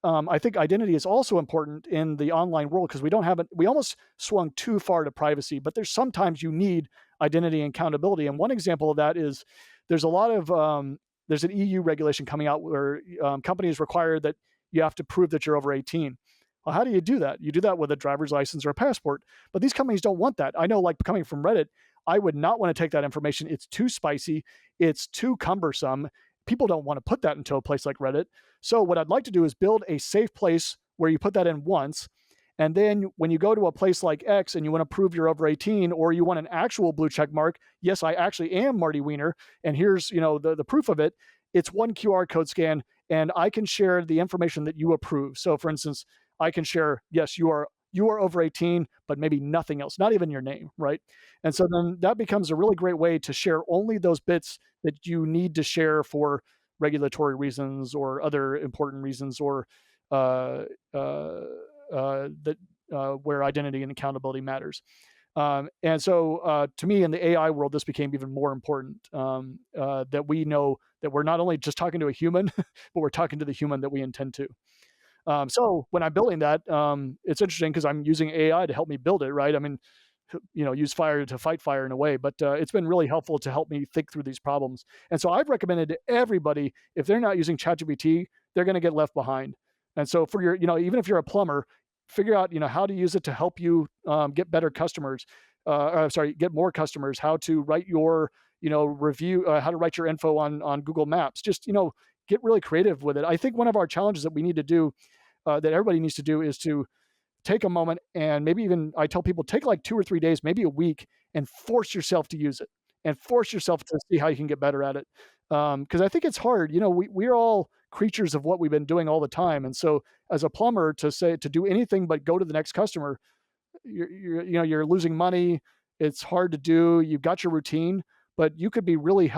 I think identity is also important in the online world, because we almost swung too far to privacy, but there's sometimes you need identity and accountability. And one example of that is, there's a lot of, there's an EU regulation coming out where companies require that you have to prove that you're over 18. Well, how do you do that? You do that with a driver's license or a passport. But these companies don't want that. I know, like, coming from Reddit, I would not want to take that information. It's too spicy. It's too cumbersome. People don't want to put that into a place like Reddit. So what I'd like to do is build a safe place where you put that in once. And then when you go to a place like X and you want to prove you're over 18, or you want an actual blue check mark, yes, I actually am Marty Weiner, and here's the proof of it. It's one QR code scan, and I can share the information that you approve. So for instance, I can share, yes, you are over 18, but maybe nothing else, not even your name, right? And so then that becomes a really great way to share only those bits that you need to share for regulatory reasons or other important reasons, or where identity and accountability matters. And so to me, in the AI world, this became even more important, that we know that we're not only just talking to a human, but we're talking to the human that we intend to. So when I'm building that, it's interesting because I'm using AI to help me build it, right? I mean, use fire to fight fire in a way, but it's been really helpful to help me think through these problems. And so I've recommended to everybody, if they're not using ChatGPT, they're going to get left behind. And so for your, even if you're a plumber, figure out, how to use it to help you get better customers. Get more customers. How to write your, review. How to write your info on Google Maps. Just get really creative with it. I think one of our challenges that we need to do, that everybody needs to do, is to take a moment, and maybe even I tell people, take like 2 or 3 days, maybe a week, and force yourself to use it, and force yourself to see how you can get better at it. Because I think it's hard. We're all creatures of what we've been doing all the time. And so as a plumber, to do anything but go to the next customer, you're losing money. It's hard to do. You've got your routine, but you could be really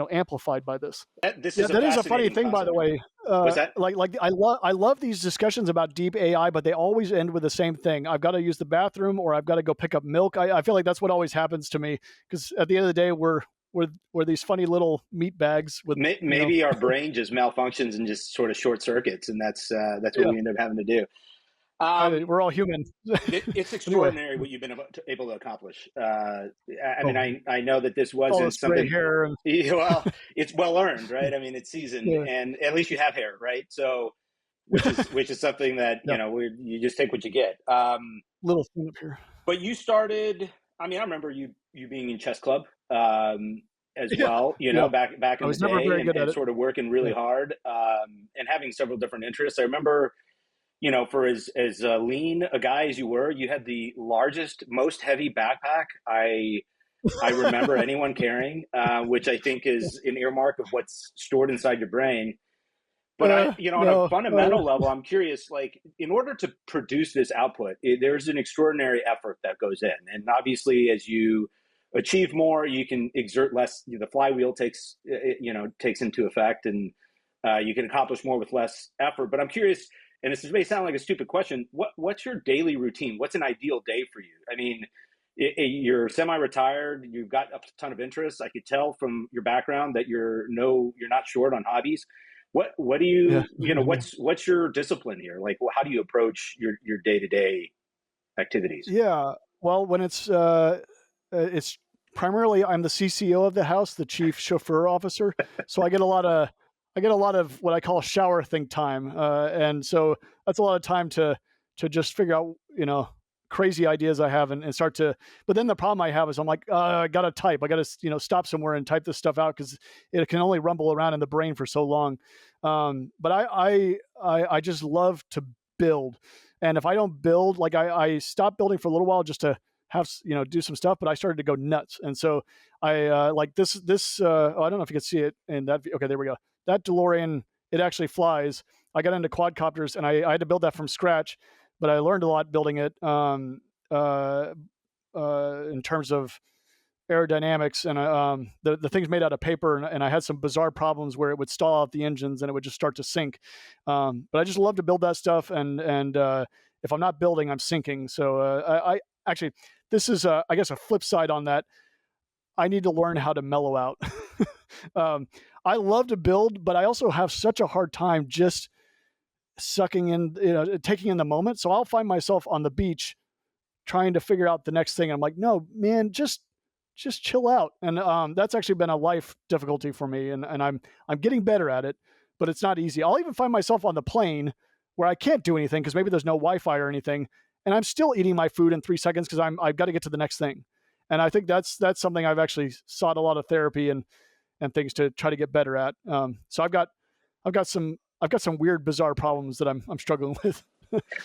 amplified by this. This That is a funny thing, by the way. What's that? I love these discussions about deep AI, but they always end with the same thing. I've got to use the bathroom, or I've got to go pick up milk. I feel like that's what always happens to me, because at the end of the day, we're these funny little meat bags with maybe our brain just malfunctions and just sort of short circuits, and that's what we end up having to do. We're all human. It's extraordinary what you've been able to accomplish. I mean, I know that this wasn't something. Hair and... Well, it's well earned, right? I mean, it's seasoned, and at least you have hair, right? So, which is something that you just take what you get. Little thing up here. But you started. I mean, I remember you being in chess club as well. Back in the day, and sort of working really hard, and having several different interests. I remember. For as lean a guy as you were, you had the largest, most heavy backpack I remember anyone carrying, which I think is an earmark of what's stored inside your brain. But on a No. fundamental level, I'm curious, like, in order to produce this output, there's an extraordinary effort that goes in. And obviously, as you achieve more, you can exert less. The flywheel takes into effect, and you can accomplish more with less effort. But I'm curious, and this may sound like a stupid question. What's your daily routine? What's an ideal day for you? I mean, you're semi-retired. You've got a ton of interests. I could tell from your background that you're not short on hobbies. What do Yeah. what's your discipline here? Like, how do you approach your day-to-day activities? Yeah. Well, when it's primarily I'm the CCO of the house, the chief chauffeur officer. So I get a lot of what I call shower think time, and so that's a lot of time to just figure out crazy ideas I have and start to. But then the problem I have is I'm like, I gotta type. I gotta stop somewhere and type this stuff out because it can only rumble around in the brain for so long. But I just love to build. And if I don't build, like I stopped building for a little while just to have do some stuff, but I started to go nuts. And so I like this. Oh, I don't know if you can see it in that. Okay, there we go. That DeLorean, it actually flies. I got into quadcopters, and I had to build that from scratch, but I learned a lot building it in terms of aerodynamics, and the thing's made out of paper, and I had some bizarre problems where it would stall out the engines and it would just start to sink. But I just love to build that stuff, and if I'm not building, I'm sinking. So I actually, this is I guess a flip side on that. I need to learn how to mellow out. I love to build, but I also have such a hard time just sucking in, taking in the moment. So I'll find myself on the beach trying to figure out the next thing. I'm like, no, man, just chill out. And that's actually been a life difficulty for me, and I'm getting better at it, but it's not easy. I'll even find myself on the plane where I can't do anything because maybe there's no Wi-Fi or anything, and I'm still eating my food in 3 seconds because I've got to get to the next thing. And I think that's something I've actually sought a lot of therapy and things to try to get better at. So I've got some weird, bizarre problems that I'm struggling with.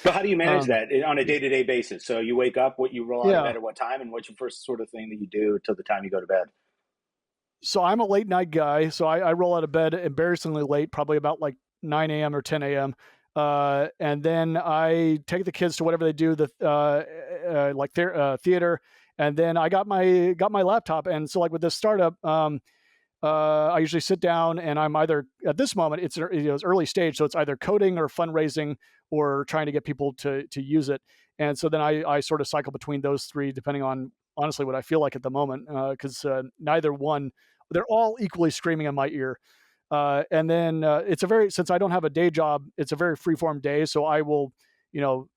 But how do you manage um, that on a day-to-day basis? So you wake up, what you roll out of yeah. bed at what time, and what's your first sort of thing that you do till the time you go to bed? So I'm a late night guy. So I roll out of bed embarrassingly late, probably about like 9 a.m. or 10 a.m. And then I take the kids to whatever they do, theater. And then I got my laptop. And so like with this startup, I usually sit down and I'm either at this moment it's early stage, so it's either coding or fundraising or trying to get people to use it. And so then I sort of cycle between those three depending on honestly what I feel like at the moment, because neither one, they're all equally screaming in my ear. And then since I don't have a day job, it's a very freeform day. So I will, you know,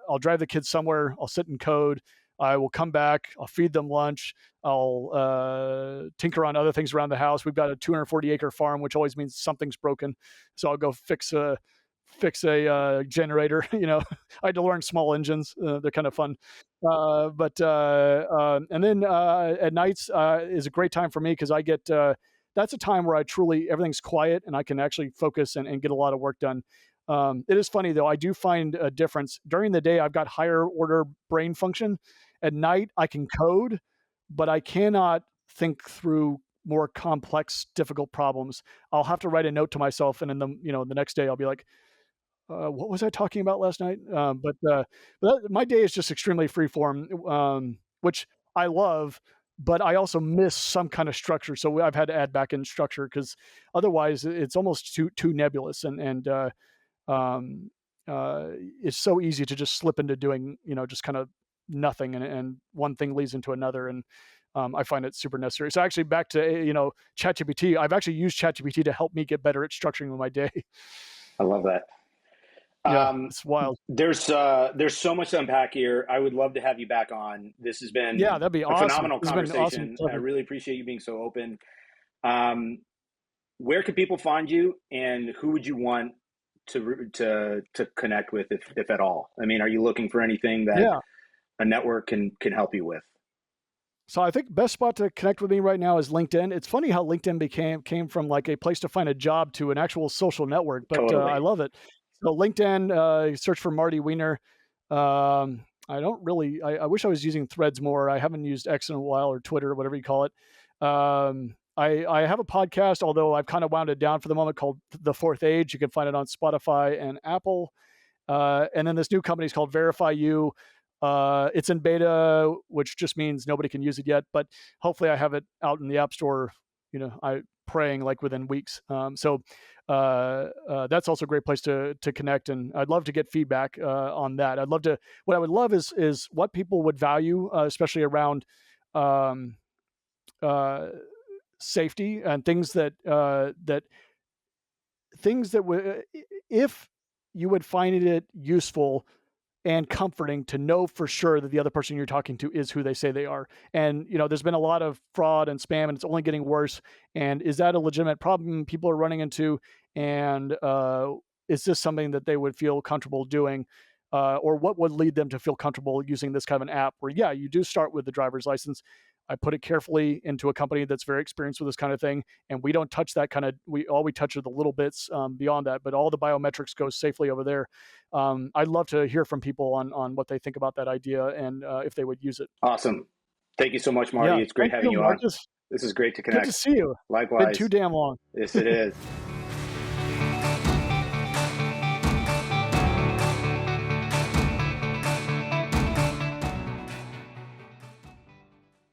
I'll drive the kids somewhere. I'll sit and code. I will come back. I'll feed them lunch. I'll tinker on other things around the house. We've got a 240-acre farm, which always means something's broken. So I'll go fix a generator. I had to learn small engines. They're kind of fun. And then at nights is a great time for me because I get that's a time where I truly everything's quiet and I can actually focus and get a lot of work done. It is funny though. I do find a difference during the day. I've got higher order brain function. At night, I can code, but I cannot think through more complex, difficult problems. I'll have to write a note to myself, and in the next day, I'll be like, "What was I talking about last night?" My day is just extremely freeform, which I love, but I also miss some kind of structure. So I've had to add back in structure because otherwise, it's almost too nebulous, um, it's so easy to just slip into doing, just kind of nothing, and one thing leads into another, and I find it super necessary. So actually, back to ChatGPT, I've actually used ChatGPT to help me get better at structuring my day. I love that. Yeah, it's wild. There's so much to unpack here. I would love to have you back on. This has Yeah, been that'd be a awesome. phenomenal This has been awesome conversation. I talking. really appreciate you being so open. Um, where can people find you, and who would you want to connect with, if at all? I mean, are you looking for anything that Yeah. a network can help you with? So I think best spot to connect with me right now is LinkedIn. It's funny how LinkedIn came from like a place to find a job to an actual social network, but I Totally. love it. So LinkedIn, search for Marty Weiner. I don't really. I wish I was using Threads more. I haven't used X in a while, or Twitter, or whatever you call it. I have a podcast, although I've kind of wound it down for the moment, called The Fourth Age. You can find it on Spotify and Apple. And then this new company is called VerifyU. It's in beta, which just means nobody can use it yet, but hopefully I have it out in the App Store, I praying like within weeks. That's also a great place to connect, and I'd love to get feedback on that. What I would love is what people would value, especially around um, uh, safety and things that would, if you would find it useful and comforting to know for sure that the other person you're talking to is who they say they are. And there's been a lot of fraud and spam, and it's only getting worse. And is that a legitimate problem people are running into? And is this something that they would feel comfortable doing? Or what would lead them to feel comfortable using this kind of an app where, yeah, you do start with the driver's license. I put it carefully into a company that's very experienced with this kind of thing, and we don't touch that kind of. All we touch are the little bits beyond that, but all the biometrics goes safely over there. I'd love to hear from people on what they think about that idea and if they would use it. Awesome. Thank you so much, Marty. Yeah, It's great thank having you on. Marcus. This is great to Good connect. to see you. Been Likewise. too damn long. Yes, it is.